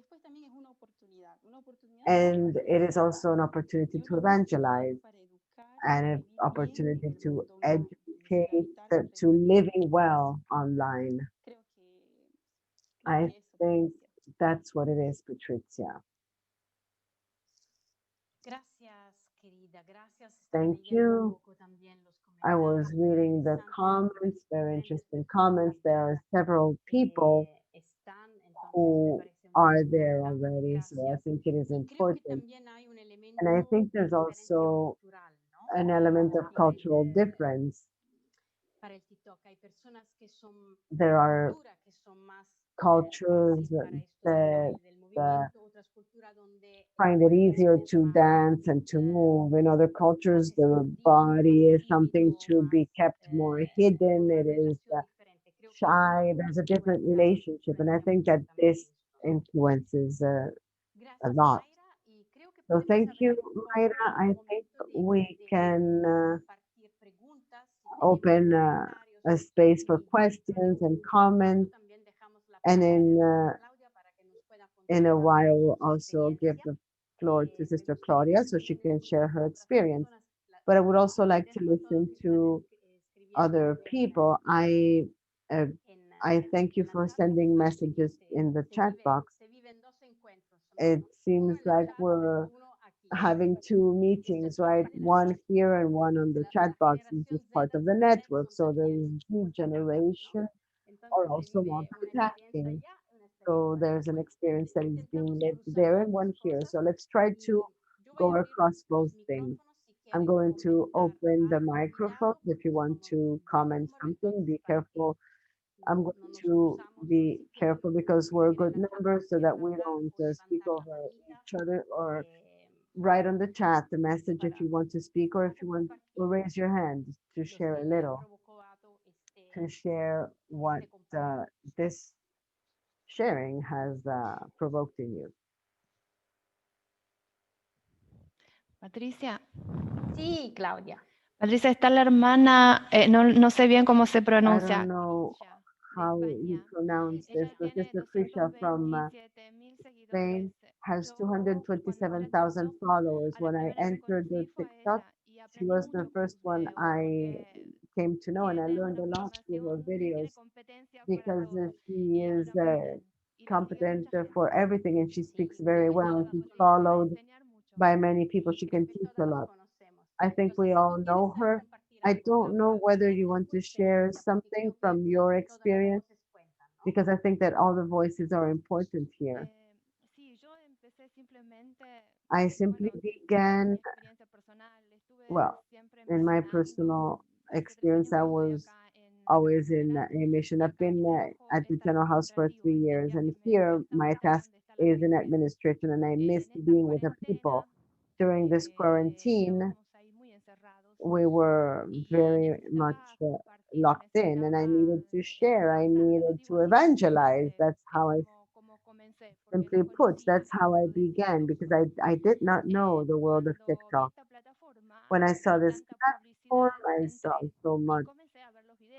And it is also an opportunity to evangelize and an opportunity to educate, to living well online. I think that's what it is, Patricia. Thank you. I was reading the comments, very interesting comments. There are several people who are there already, so I think it is important. And I think there's also an element of cultural difference. There are cultures that find it easier to dance and to move. In other cultures, the body is something to be kept more hidden. It is shy. There's a different relationship. And I think that this influences a lot. So thank you, Mayra. I think we can open a space for questions and comments. And in a while, we'll also give the floor to Sister Claudia so she can share her experience. But I would also like to listen to other people. Uh, I thank you for sending messages in the chat box. It seems like we're having two meetings, right? One here and one on the chat box, which is part of the network. So the new generation are also multitasking. So there's an experience that is being lived there and one here. So let's try to go across both things. I'm going to open the microphone. If you want to comment something, be careful. I'm going to be careful because we're good members so that we don't speak over each other, or write on the chat the message if you want to speak, or if you want to raise your hand to share a little, to share what this sharing has provoked in you. Patricia. Sí, Claudia. Patricia, está la hermana, no sé bien cómo se I pronuncia. don't know how you pronounce this, but Sister Krisha from Spain has 227,000 followers. When I entered the TikTok, she was the first one I came to know, and I learned a lot through her videos because she is competent for everything and she speaks very well. She's followed by many people. She can teach a lot. I think we all know her. I don't know whether you want to share something from your experience, because I think that all the voices are important here. I simply began, well, in my personal experience, I was always in a mission. I've been at the General House for 3 years, and here my task is in administration, and I missed being with the people. During this quarantine, we were very much locked in, and I needed to share, I needed to evangelize. That's how I simply put, that's how I began, because I did not know the world of TikTok. When I saw this platform, I saw so much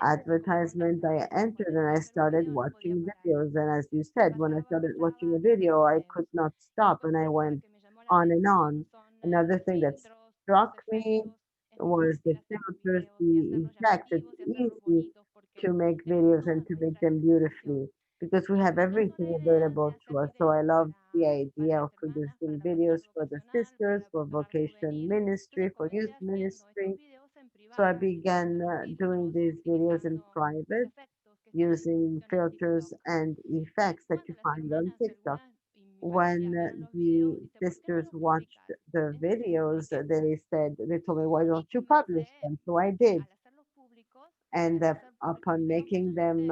advertisement. I entered and I started watching videos. And as you said, when I started watching a video, I could not stop and I went on and on. Another thing that struck me was the filters, the effects. It's easy to make videos and to make them beautifully because we have everything available to us. So I love the idea of producing videos for the sisters, for vocation ministry, for youth ministry. So I began doing these videos in private using filters and effects that you find on TikTok. When the sisters watched the videos, they said, they told me, why don't you publish them? So I did. And upon making them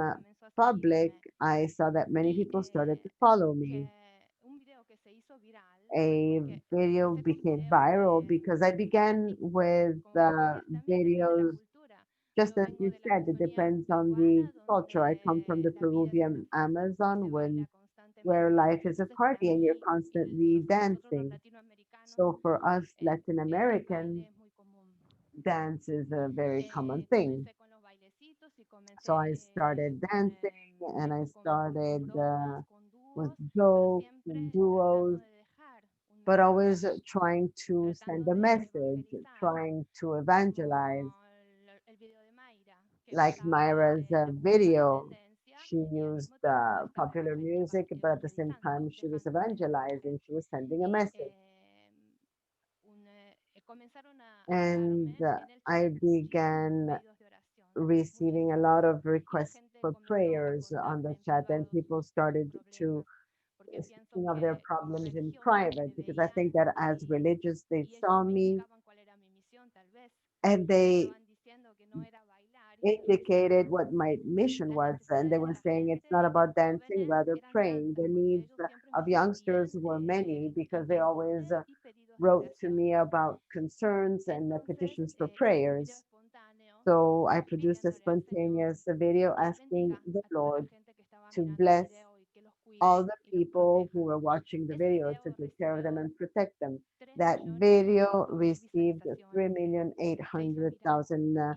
public, I saw that many people started to follow me. A video became viral because I began with videos, just as you said, it depends on the culture. I come from the Peruvian Amazon, where life is a party and you're constantly dancing. So for us Latin Americans, dance is a very common thing. So I started dancing and I started with jokes and duos, but always trying to send a message, trying to evangelize. Like Myra's video, she used popular music, but at the same time, she was evangelizing, she was sending a message. And I began receiving a lot of requests for prayers on the chat, and people started to speaking of their problems in private, because I think that as religious, they saw me and they indicated what my mission was, and they were saying it's not about dancing, rather praying. The needs of youngsters were many because they always wrote to me about concerns and petitions for prayers. So I produced a spontaneous video asking the Lord to bless all the people who were watching the video, to take care of them and protect them. That video received 3,800,000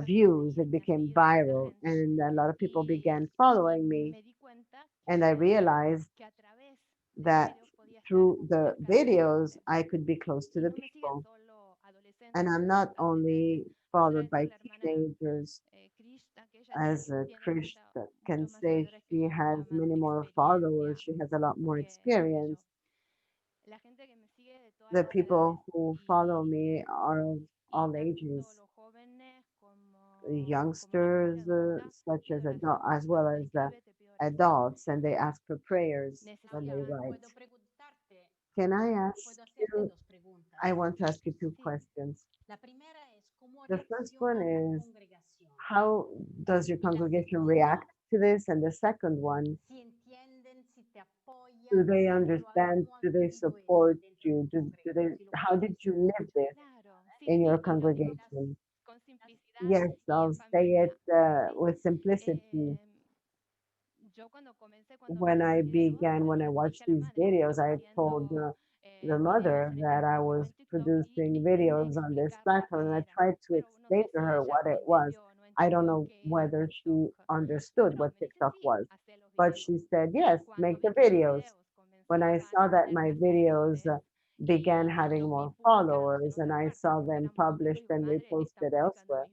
views. It became viral, and a lot of people began following me. And I realized that through the videos, I could be close to the people. And I'm not only followed by teenagers, as Krish can say, she has many more followers, she has a lot more experience. The people who follow me are of all ages, youngsters, such as adult, as well as adults, and they ask for prayers when they write. Can I ask you? I want to ask you two questions. The first one is, how does your congregation react to this? And the second one, do they understand? Do they support you? Do they, how did you live this in your congregation? Yes, I'll say it with simplicity. When I watched these videos, I told the mother that I was producing videos on this platform, and I tried to explain to her what it was. I don't know whether she understood what TikTok was, but she said, yes, make the videos. When I saw that my videos began having more followers and I saw them published and reposted elsewhere,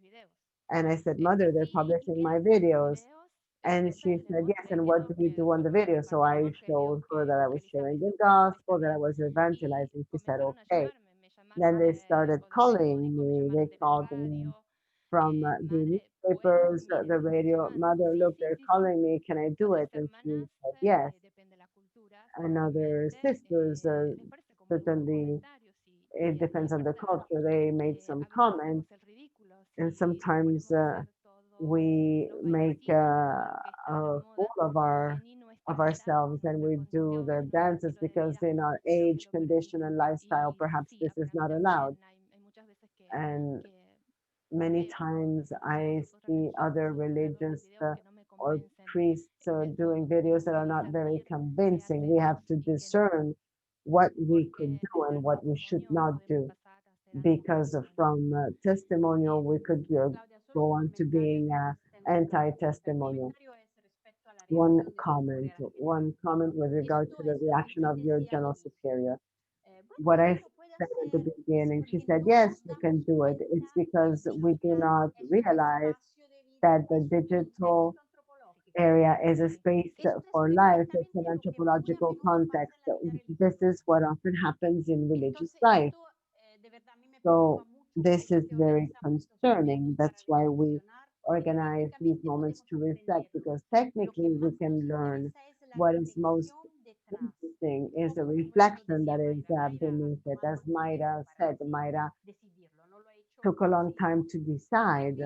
and I said, Mother, they're publishing my videos. And she said, yes, and what do you do on the video? So I showed her that I was sharing the gospel, that I was evangelizing. She said, okay. Then they started calling me. They called me from the newspapers, the radio. Mother, look, they're calling me. Can I do it? And she said, yes. And other sisters, certainly, it depends on the culture. They made some comments, and sometimes we make a fool of ourselves, and we do the dances because in our age, condition, and lifestyle, perhaps this is not allowed. And many times I see other religious or priests doing videos that are not very convincing. We have to discern what we could do and what we should not do, because from testimonial we could go on to being anti-testimonial. One comment with regard to the reaction of your general superior. What I said at the beginning, she said, yes, you can do it. It's because we do not realize that the digital area is a space for life. It's an anthropological context. So this is what often happens in religious life. So this is very concerning. That's why we organize these moments to reflect, because technically we can learn. What is most interesting is the reflection that is beneath it. As Mayra said, Mayra took a long time to decide.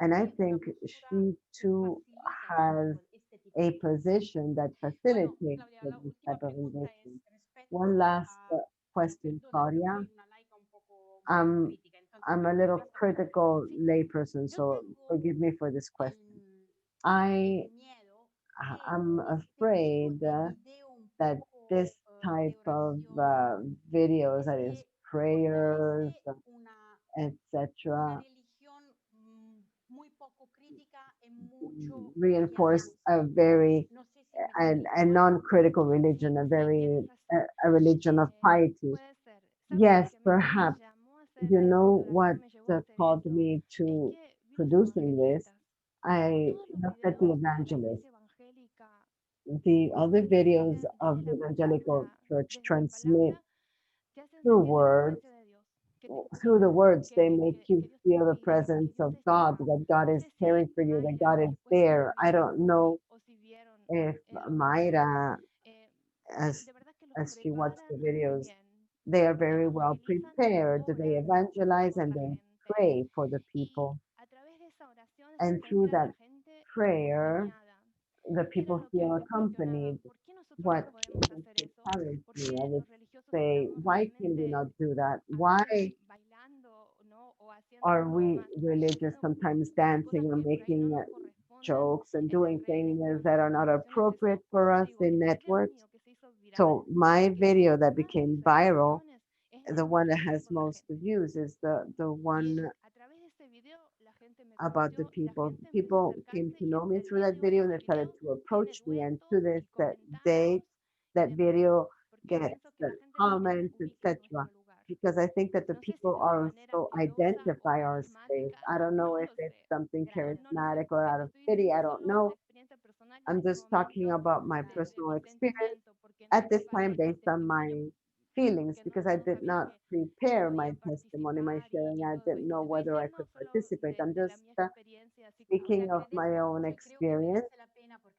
And I think she too has a position that facilitates this type of engagement. One last question, Claudia. I'm I'm a little critical layperson, so forgive me for this question. I am afraid that this type of videos, that is prayers, etc., reinforce a very a non-critical religion, a religion of piety. Yes, perhaps. You know what called me to producing this? I looked at the evangelist. The other videos of the evangelical church transmit through words. Through the words, they make you feel the presence of God, that God is caring for you, that God is there. I don't know if Mayra, as she watched the videos, they are very well prepared. They evangelize and they pray for the people. And through that prayer, the people feel accompanied. What would challenge me, I would say, why can we not do that? Why are we religious sometimes dancing or making jokes and doing things that are not appropriate for us in networks? So my video that became viral, the one that has most views, is the one about the people. People came to know me through that video and they started to approach me, and to this that date, that video gets the comments, etc. Because I think that the people also identify our space. I don't know if it's something charismatic or out of pity. I don't know. I'm just talking about my personal experience at this time based on my feelings because I did not prepare my testimony, my sharing. I didn't know whether I could participate. I'm just speaking of my own experience.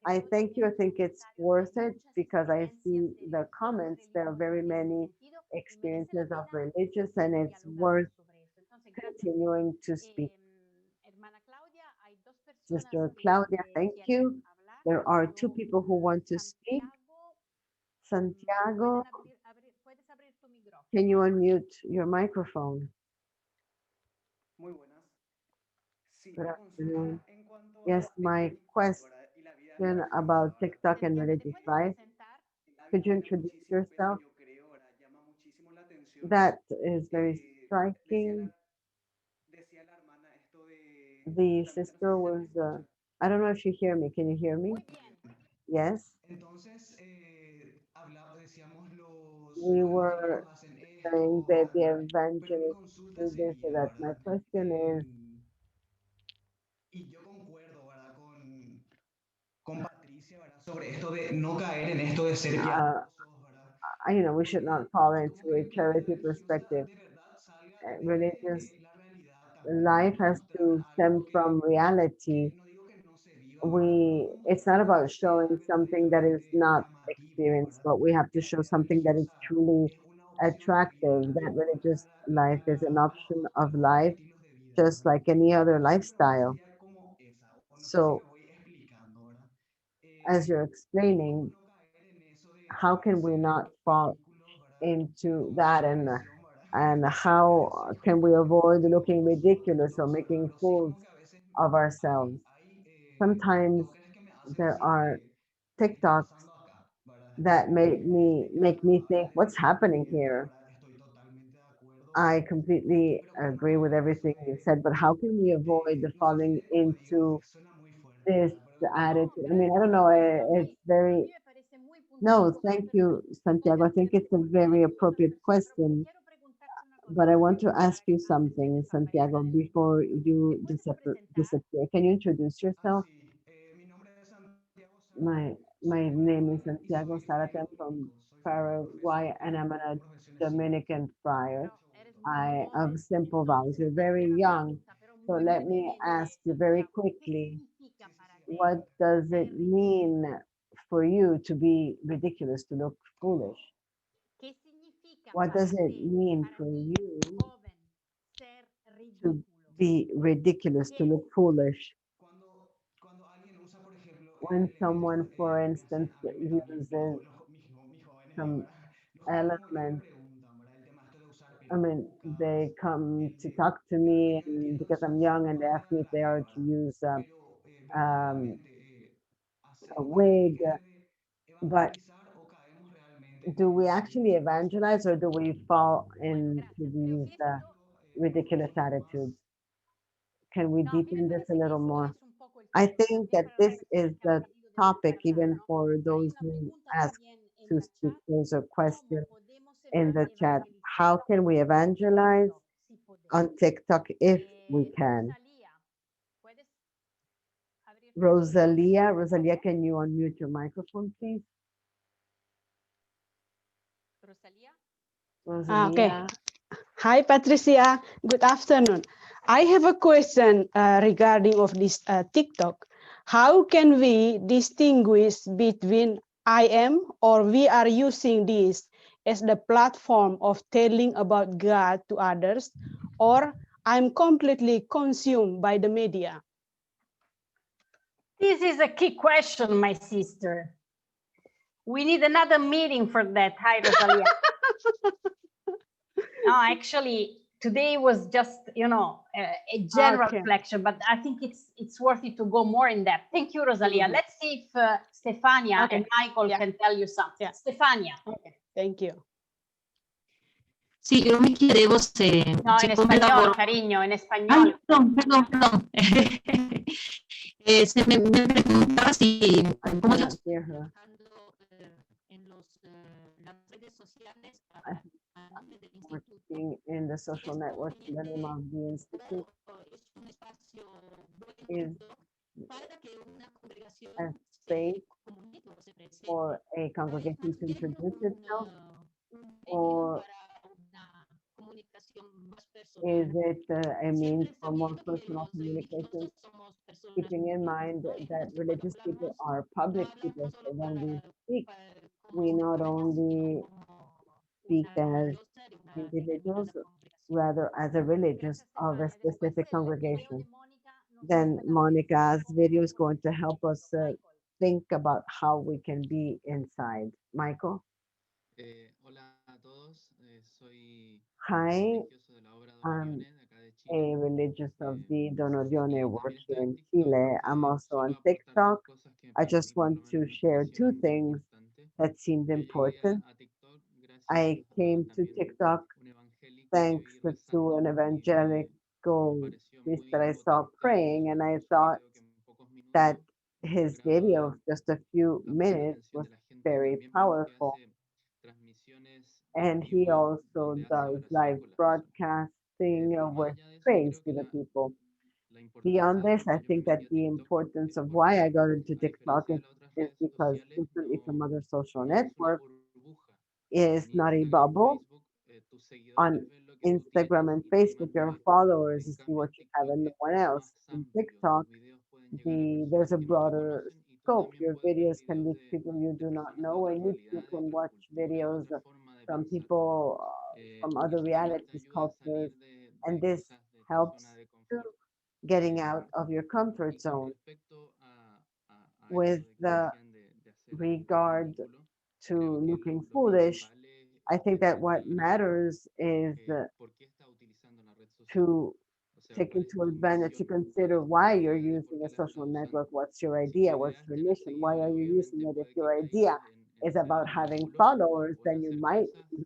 I thank you. I think it's worth it because I see the comments. There are very many experiences of religious, and it's worth continuing to speak. Sister Claudia, thank you. There are two people who want to speak. Santiago, can you unmute your microphone? Good afternoon. Yes, my question about TikTok and religious life. Could you introduce yourself? That is very striking. The sister was, I don't know if you hear me. Can you hear me? Yes. We were saying that the evangelists do this or that. My question is, uh, we should not fall into a charity perspective. Religious life has to stem from reality. It's not about showing something that is not experienced, but we have to show something that is truly attractive. That religious life is an option of life, just like any other lifestyle. So, as you're explaining, how can we not fall into that, and how can we avoid looking ridiculous or making fools of ourselves? Sometimes there are TikToks that make me think, what's happening here? I completely agree with everything you said, but how can we avoid the falling into this attitude? I mean, I don't know. It's very no. Thank you, Santiago. I think it's a very appropriate question, but I want to ask you something, Santiago, before you disappear. Can you introduce yourself? My name is Santiago Zarate. I'm from Paraguay, and I'm a Dominican friar. I of simple vows. You're very young, so let me ask you very quickly: what does it mean for you to be ridiculous, to look foolish? What does it mean for you to be ridiculous, to look foolish? When someone, for instance, uses some element, I mean, they come to talk to me and because I'm young and they ask me if they are to use um, a wig, but do we actually evangelize or do we fall into these ridiculous attitudes? Can we deepen this a little more? I think that this is the topic, even for those who ask to speak. There's a question in the chat. How can we evangelize on TikTok if we can? Rosalia. Rosalia, can you unmute your microphone, please? Rosalia? Rosalia. Okay. Hi, Patricia. Good afternoon. I have a question regarding of this TikTok. How can we distinguish between I am or we are using this as the platform of telling about God to others, or I'm completely consumed by the media? This is a key question, my sister. We need another meeting for that. Hi, Rosalia. No, actually, today was just, a general Okay. reflection, but I think it's worth it to go more in depth. Thank you, Rosalia. Mhm. Let's see if Stefania Okay. and Michael Yeah. can tell you something. Yeah. Stefania. Okay. Thank you. Sí, yo me chiedevo se, No, se en come español, lavoro. cariño, en Ay, español. perdón. Se me preguntaba si, I ¿cómo yo cannot hear her. en las redes sociales I a nombre del instituto? working in the social network in the name of the institute Es un espacio is para que una congregación a se space comunique o se presente. for a congregation to introduce itself, Un medio or para una comunicación más is personal. it a means Siempre for more sabiendo que personal los religiosos communication, somos personas keeping in públicas, mind ¿no? Y that entonces cuando religious people hablamos, are no public people, hablamos so solo when we para, speak, we como not only congregación, como speak una as religiosa de una individuals, determinada congregación. rather as a religious of a specific Después el video congregation. de Mónica nos Then ayuda a Monica's pensar video is cómo going to help us Michael. think about how we can be inside. Michael? Hola a todos, soy Hi, religioso de la obra Don I'm Orione de acá de a Chile. religious of the Don Así Orione que work también estoy here en in TikTok. Chile. I'm also Solo on aportar dos TikTok. cosas que I para just mí por want lo to menos me share two parecieron muy things importantes. that seemed Yo llegué important. a TikTok I gracias came a to también TikTok un evangélico que thanks vi to an rezando y evangelical me pareció priest muy that I saw potente praying, and I su thought video que en pocos that minutos his lograba video of just a few captar la minutes atención was de la gente. very También vemos que powerful. hace transmisiones And en he vivo also donde hace does oración live con las personas. broadcasting Pero más with allá de eso, praise creo to que the people. la importancia Beyond de this, por I qué yo me think that metí a the TikTok importance es of why I porque, got into a TikTok diferencia de las otras is redes because sociales, differently from other social no es una networks, burbuja. is Ni not a Instagram o bubble. Facebook, tus On seguidores ven lo que tú tienes Instagram and y nadie Facebook, más lo your ve. followers En see what cambio, you have TikTok and no es one mucho else. más In amplio. TikTok, Tus videos pueden llegar a there's personas a que no te broader conocen y tú scope. también Your puedes ver videos can videos reach people you de do not personas de know, otras and you realidades, can otras watch culturas, videos otra forma de from pensar. people from Y other esto también te realities, ayuda a cultures, salir and de this quizás de tu helps zona de to confort. getting out of your comfort Y con zone. respecto a eso With de que the decían de hacer el regard ridículo, to creo que looking lo foolish, principal I think es that what evaluar matters is por qué estás utilizando la red social. to O sea, take cuál es into tu advantage, to misión, cuál consider es tu why you're idea de por using a qué la social estás usando. network. What's your Si tu idea? What's idea es your tener mission? Why seguidores, are you using obviamente it? If puede que your idea caigas en is hacer el about having ridículo followers, o en then you hacer might cosas do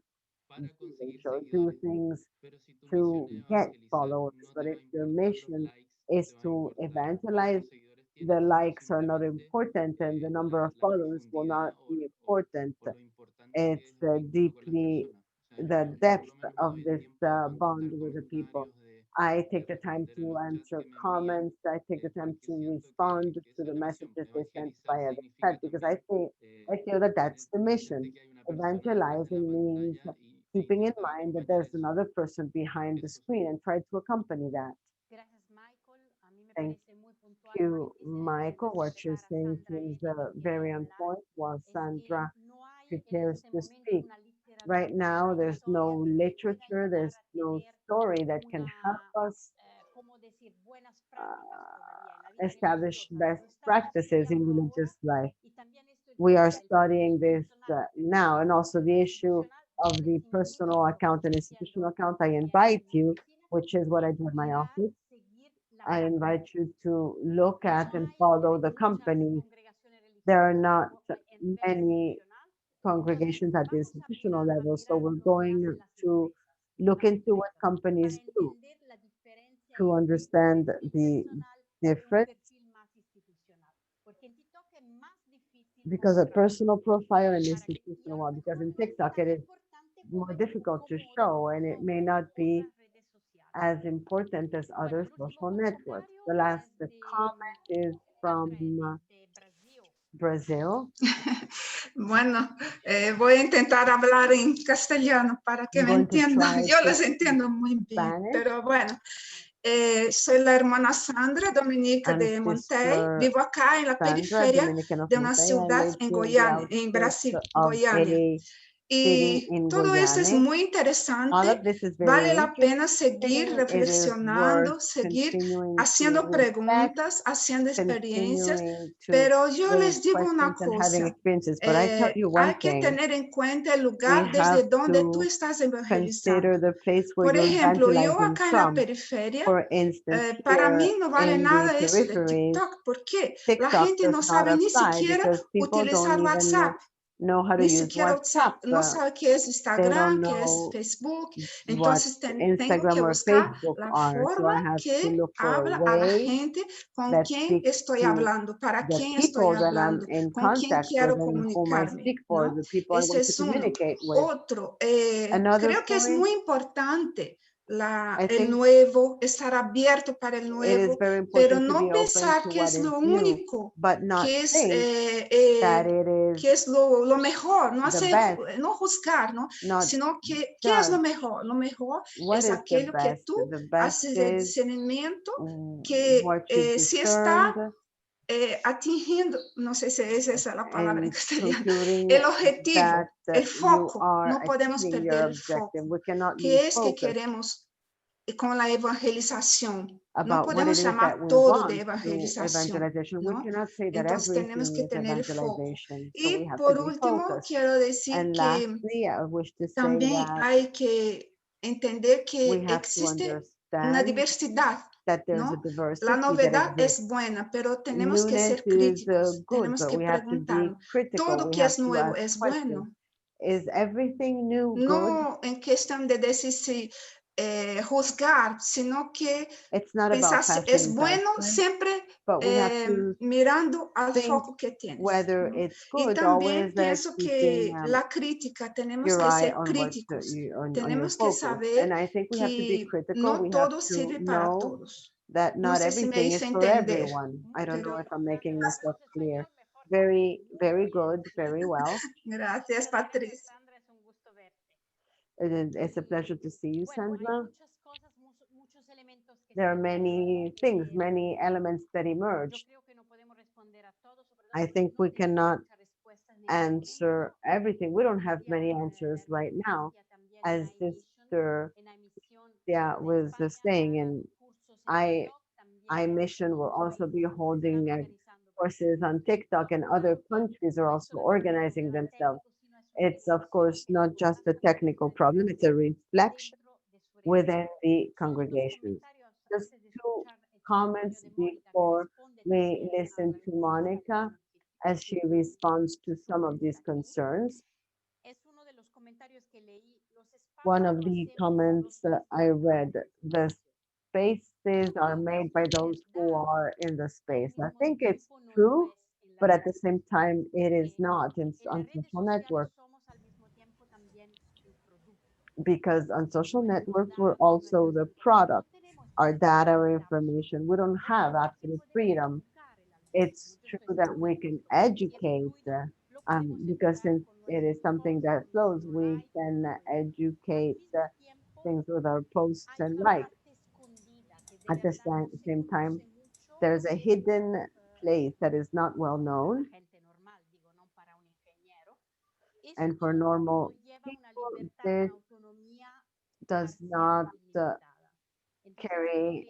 para conseguir things or do seguidores. things Pero si tu misión to es get evangelizar, followers. no But te if va a your importar los mission likes, no te is va a to importar evangelize, cuántos seguidores the tienes, sino likes are not simplemente important and the number of la followers will not profundidad be important. o lo importante que It's es el vínculo con las deeply personas. O sea, the yo por depth lo menos me of doy el this tiempo de bond contestar with the people. comentarios, I de take the time responder a to los chats answer que me envían, comments. I take the time porque to siento respond que to esa the es la misión. messages they sent Evangelizar via the significa chat because I también think I feel that that's the mission. entender que hay una persona detrás de la Evangelizing means pantalla e keeping in intentar mind that acompañar there's eso. another person behind the Eso screen and try to accompany that. Gracias, Michael. A mí me Thank parece muy puntual you, lo que dice Michael. What mientras you're prepara saying Sandra seems Elena que quiere very on hablar. point while Es que Sandra no hay en prepares este to momento speak. una literatura, Right now, una there's historia no que nos pueda literature, ayudar there's a no tener story that can help una, us ¿cómo decir?, buenas prácticas todavía en la vida establish religiosa. best Lo estamos practices in estudiando ahora religious life. y también esto el We tema are del studying this institucional, now, and also the issue institucional, of yo the les invito personal account and institutional account. I invite you, which is what I do in my mirar, office. seguir la I práctica. invite you to look at No and hay follow the muchas company. congregaciones There are religiosas not en nivel many institucional, congregations at the vamos a institutional mirar, level, so we're lo que going hacen las to empresas, look into what companies para do entender la diferencia to entre un understand perfil the personal y un difference, perfil más institucional. Porque en TikTok es más difícil because a mostrar personal profile and y institutional one, because in no es TikTok it tan is importante more como, difficult to como, show and it may not be otras redes sociales. as important as other social networks. The last comment is from Brazil. Bueno, voy a intentar hablar en castellano para que I'm me going to entiendan. try Yo to les speak entiendo muy bien, Spanish. pero bueno. Soy la hermana Sandra Dominica I'm de Montey. Sister Vivo acá en la Sandra periferia Dominican of de una Montey. I ciudad live en here in the Goiânia, en outskirts Brasil, of Goiânia. a city Y in todo eso es Goiânia. muy All interesante. of this is very Vale la pena interesting. seguir It is reflexionando, worth seguir continuing haciendo to reflect, preguntas, haciendo experiencias. continuing to Pero yo raise les digo una questions and having cosa. experiences. But I tell you one Hay que thing, tener en cuenta el we lugar have desde donde tú to estás consider evangelizando. the place where Por you're ejemplo, yo evangelizing acá en la from. periferia, For instance, para here mí no vale in nada the eso de peripheries, TikTok, porque la TikTok gente does no not sabe ni apply siquiera because people utilizar don't even WhatsApp. know how to Ni use siquiera WhatsApp. no sabe qué es They Instagram, don't qué es know Facebook. what Entonces tengo Instagram que or buscar Facebook la are. So forma I have to que look for a habla a la way gente con that quien speaks estoy to hablando, para the quién estoy people that I'm hablando, in con quién contact with quiero and whom I comunicarme, speak for, ¿no? the people I'm Ese going to es uno. communicate with. Otro, Another creo que es point, muy importante I el think nuevo, estar abierto para el it is nuevo, very pero important to no be open pensar to que what es is lo new, único, but not que es, that it is que es lo mejor, no, the best, no juzgar, ¿no? not Sino que, ¿qué es judge. lo mejor? Lo mejor What es is the aquello que best? tú The best haces el is discernimiento que what you si está discerned atingiendo, no sé si es esa la palabra en and castellano, concluding el objetivo, that el you foco, are no podemos achieving perder your el foco, objective. We cannot lose que es que focus queremos con la evangelización. No about what it podemos is that llamar we todo de want through evangelización, evangelization. We ¿no? cannot say that Entonces tenemos que everything is tener el foco. evangelization, so we Y have to por be último, focused. quiero decir And que lastly, I wish to say también that hay que entender we que have to existe una understand diversidad, that there's a ¿no? diversity La that novedad exists. es buena, pero tenemos que Newness ser is críticos, good, tenemos but que we have to be preguntarnos, critical. ¿todo We que have es to nuevo ask es questions. bueno? Is everything new good? No en cuestión de decir si juzgar, sino que It's not pensar about si es passing bueno judgment, siempre but we have to mirando al think foco que tienes, whether ¿no? it's Y good, también always pienso keeping que la crítica, tenemos your que eye ser on críticos, on your tenemos que focus. saber And I think we have to be que critical. no We have todo to sirve para know todos. that No not sé si me everything is hice for entender, everyone. I don't know pero if I'm making myself clear. Very, very good, very well. gracias, Patricia. It's a pleasure to see you, Sandra. There are many things, many elements that emerge. I think we cannot answer everything. We don't have many answers right now. As Sister was saying, and I Mission will also be holding courses on TikTok, and other countries are also organizing themselves. It's, of course, not just a technical problem, it's a reflection within the congregations. Just two comments before we listen to Monica as she responds to some of these concerns. One of the comments I read, the spaces are made by those who are in the space. I think it's true, but at the same time, it is not on social networks. Because on social networks, we're also the product, our data, our information. We don't have absolute freedom. It's true that we can educate, because since it is something that flows, we can educate things with our posts and likes. At the same time, there's a hidden place that is not well known. And for normal people, this does not carry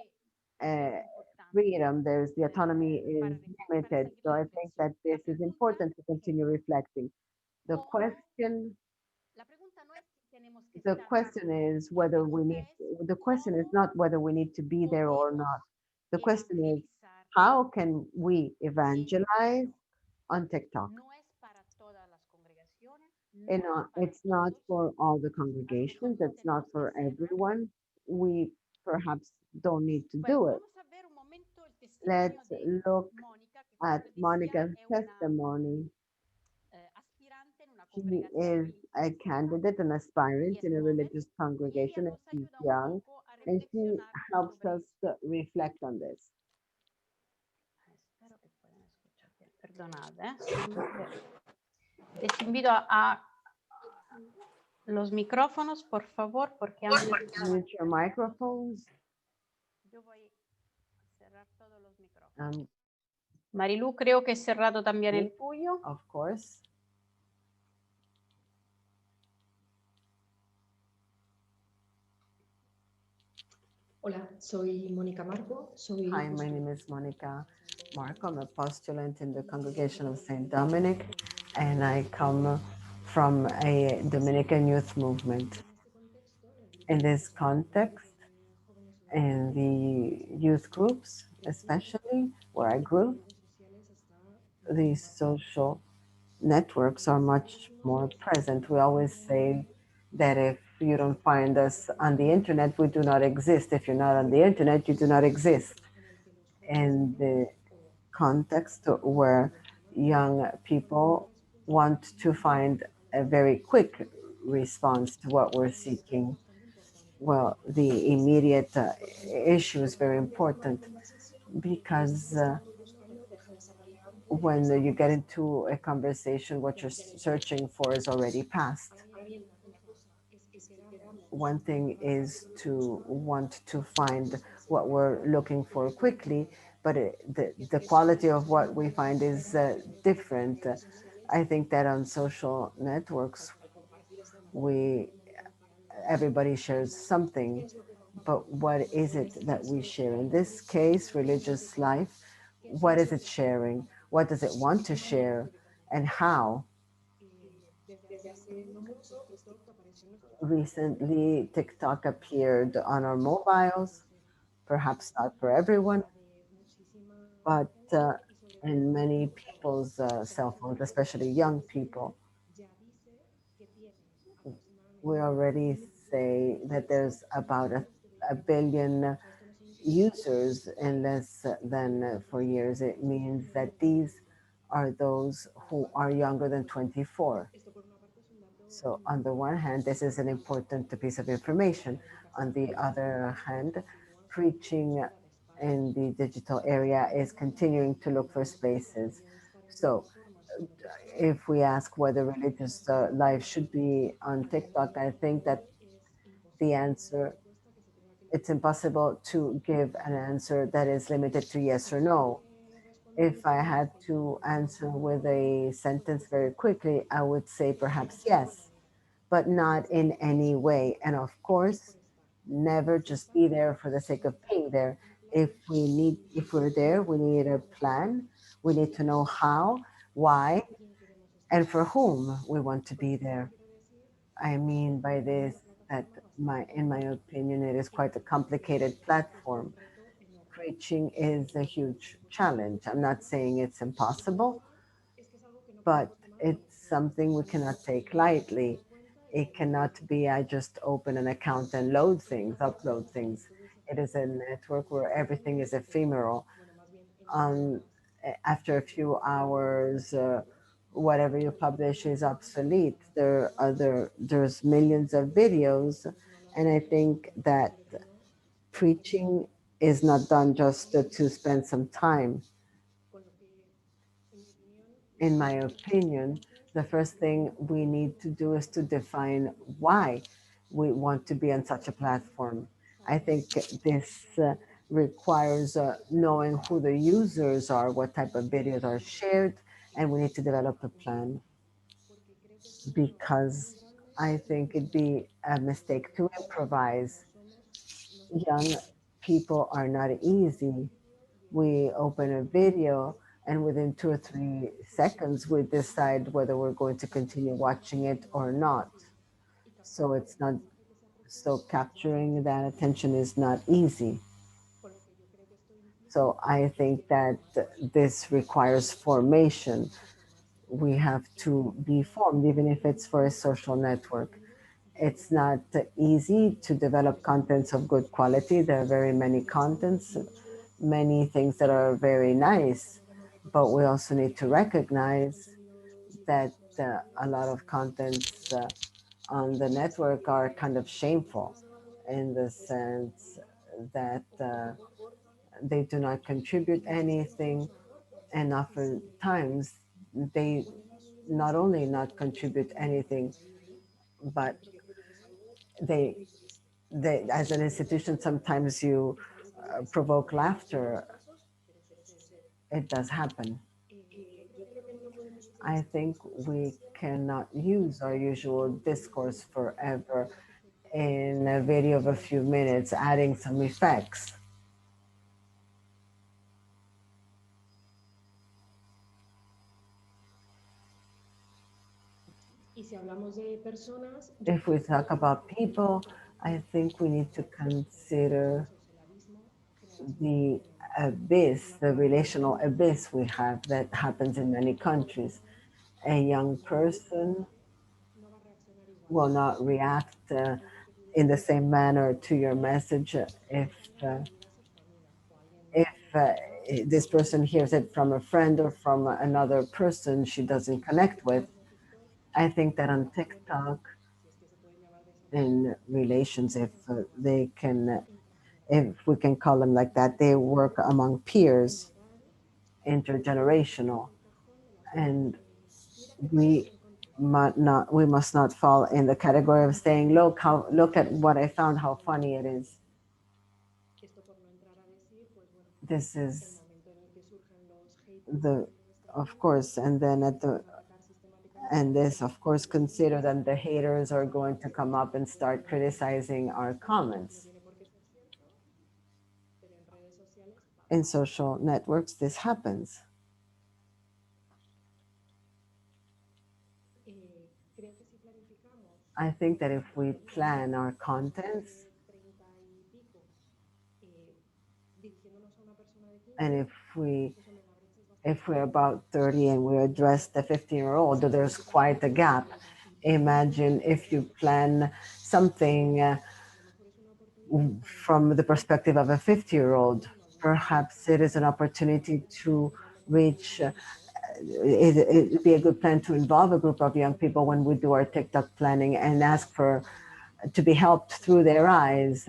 freedom. There's the autonomy is limited. So I think that this is important to continue reflecting. The question is whether we need, the question is not whether we need to be there or not. The question is, how can we evangelize on TikTok? And it's not for all the congregations, it's not for everyone. We perhaps don't need to do it. Let's look at Monica's testimony. She is a candidate, an aspirant in a religious congregation, and she's young. And she helps us to reflect on this. Espero che puedan escuchar bien. Perdonad, solamente les invito a los micrófonos, por favor, porque antes Mute your microphones. yo voy a cerrar todos los micrófonos. Marilu, creo que he cerrado también el tuyo. Of course. Hola, soy Mónica Marco. Hi, my name is Monica Marco. I'm a postulant in the Congregation of St. Dominic, and I come from a Dominican youth movement. In this context, in the youth groups, especially where I grew, these social networks are much more present. We always say that if you don't find us on the internet, we do not exist. If you're not on the internet, you do not exist. In the context where young people want to find a very quick response to what we're seeking, well, the immediate issue is very important because when you get into a conversation, what you're searching for is already past. One thing is to want to find what we're looking for quickly, but the quality of what we find is different. I think that on social networks, everybody shares something, but what is it that we share? In this case, religious life, what is it sharing? What does it want to share, and how? Recently, TikTok appeared on our mobiles, perhaps not for everyone, but in many people's cell phones, especially young people. We already say that there's about a billion users in less than 4 years. It means that these are those who are younger than 24. So on the one hand, this is an important piece of information. On the other hand, preaching in the digital area is continuing to look for spaces. So if we ask whether religious life should be on TikTok, I think that the answer, it's impossible to give an answer that is limited to yes or no. If I had to answer with a sentence very quickly, I would say perhaps yes, but not in any way. And of course, never just be there for the sake of being there. If we're there, we need a plan. We need to know how, why, and for whom we want to be there. I mean by this that in my opinion, it is quite a complicated platform. Preaching is a huge challenge. I'm not saying it's impossible, but it's something we cannot take lightly. It cannot be, I just open an account and load things, upload things. It is a network where everything is ephemeral. After a few hours, whatever you publish is obsolete. There's millions of videos, and I think that preaching is not done just to spend some time. In my opinion, the first thing we need to do is to define why we want to be on such a platform. I think this requires knowing who the users are, what type of videos are shared, and we need to develop a plan, because I think it'd be a mistake to improvise. Young people are not easy. We open a video and within 2 or 3 seconds, we decide whether we're going to continue watching it or not. So it's not, so capturing that attention is not easy. So I think that this requires formation. We have to be formed, even if it's for a social network. It's not easy to develop contents of good quality. There are very many contents, many things that are very nice, but we also need to recognize that a lot of contents on the network are kind of shameful. in the sense that they do not contribute anything, and oftentimes they not only not contribute anything, but they as an institution, sometimes you provoke laughter. It does happen. I think we cannot use our usual discourse forever in a video of a few minutes, adding some effects. If we talk about people, I think we need to consider the abyss, the relational abyss we have that happens in many countries. A young person will not react in the same manner to your message if this person hears it from a friend or from another person she doesn't connect with. I think that on TikTok, in relations, if they can, if we can call them like that, they work among peers, intergenerational, and we must not fall in the category of saying, look at what I found, how funny it is. This is of course, and then this, of course, consider that the haters are going to come up and start criticizing our comments. In social networks, this happens. I think that if we plan our contents, and if we're about 30 and we address the 15-year-old, there's quite a gap. Imagine if you plan something from the perspective of a 50-year-old. Perhaps it is an opportunity to reach, it'd be a good plan to involve a group of young people when we do our TikTok planning and ask to be helped through their eyes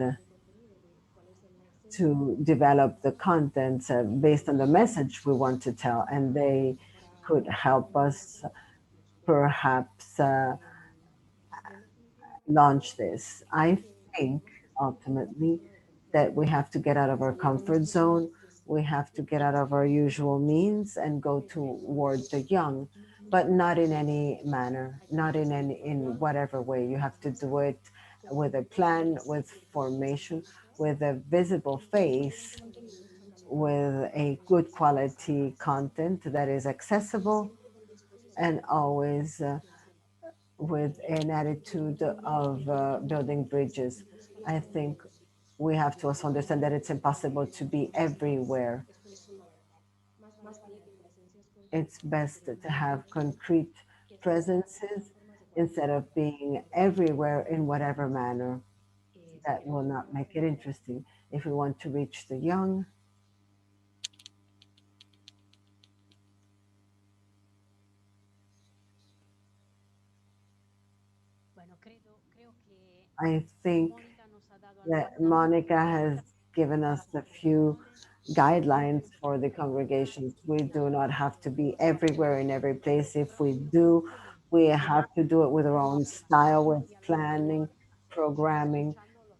to develop the content based on the message we want to tell, and they could help us perhaps launch this. I think ultimately that we have to get out of our comfort zone. We have to get out of our usual means and go towards the young, but not in any manner, not in whatever way. You have to do it with a plan, with formation, with a visible face, with a good quality content that is accessible, and always with an attitude of building bridges. I think we have to also understand that it's impossible to be everywhere. It's best to have concrete presences instead of being everywhere in whatever manner. That will not make it interesting. If we want to reach the young, I think that Monica has given us a few guidelines for the congregations. We do not have to be everywhere in every place. If we do, we have to do it with our own style, with planning, programming,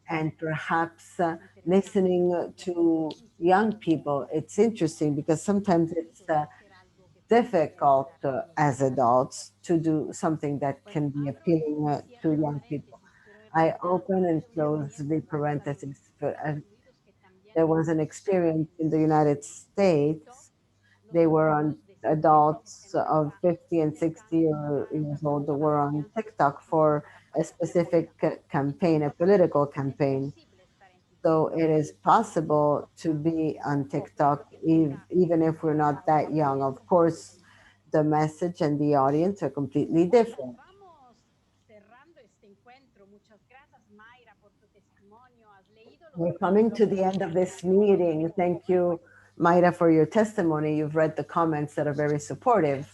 and perhaps listening to young people. It's interesting because sometimes it's difficult as adults to do something that can be appealing to young people. I open and close the parentheses, but there was an experience in the United States. They were on adults of 50 and 60 years old that were on TikTok for a specific campaign, a political campaign. So it is possible to be on TikTok even if we're not that young. Of course, the message and the audience are completely different. We're coming to the end of this meeting. Thank you, Mayra, for your testimony. You've read the comments that are very supportive.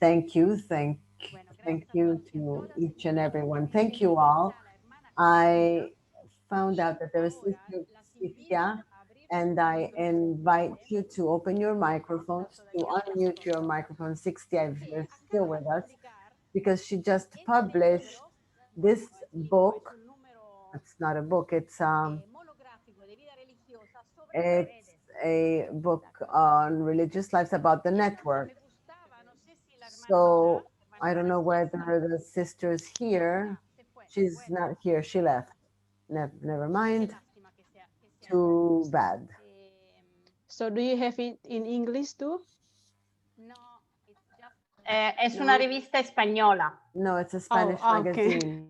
Thank you. Thank you to each and everyone. Thank you all. I found out that there is Sister Cynthia, and I invite you to open your microphones, to unmute your microphone. 60, if you're still with us, because she just published this book. It's not a book, it's a book on religious lives about the network. So I don't know whether the sister's here. She's not here, she left. Never mind. Too bad. So do you have it in English too? Es una revista española. No, it's a Spanish okay. magazine.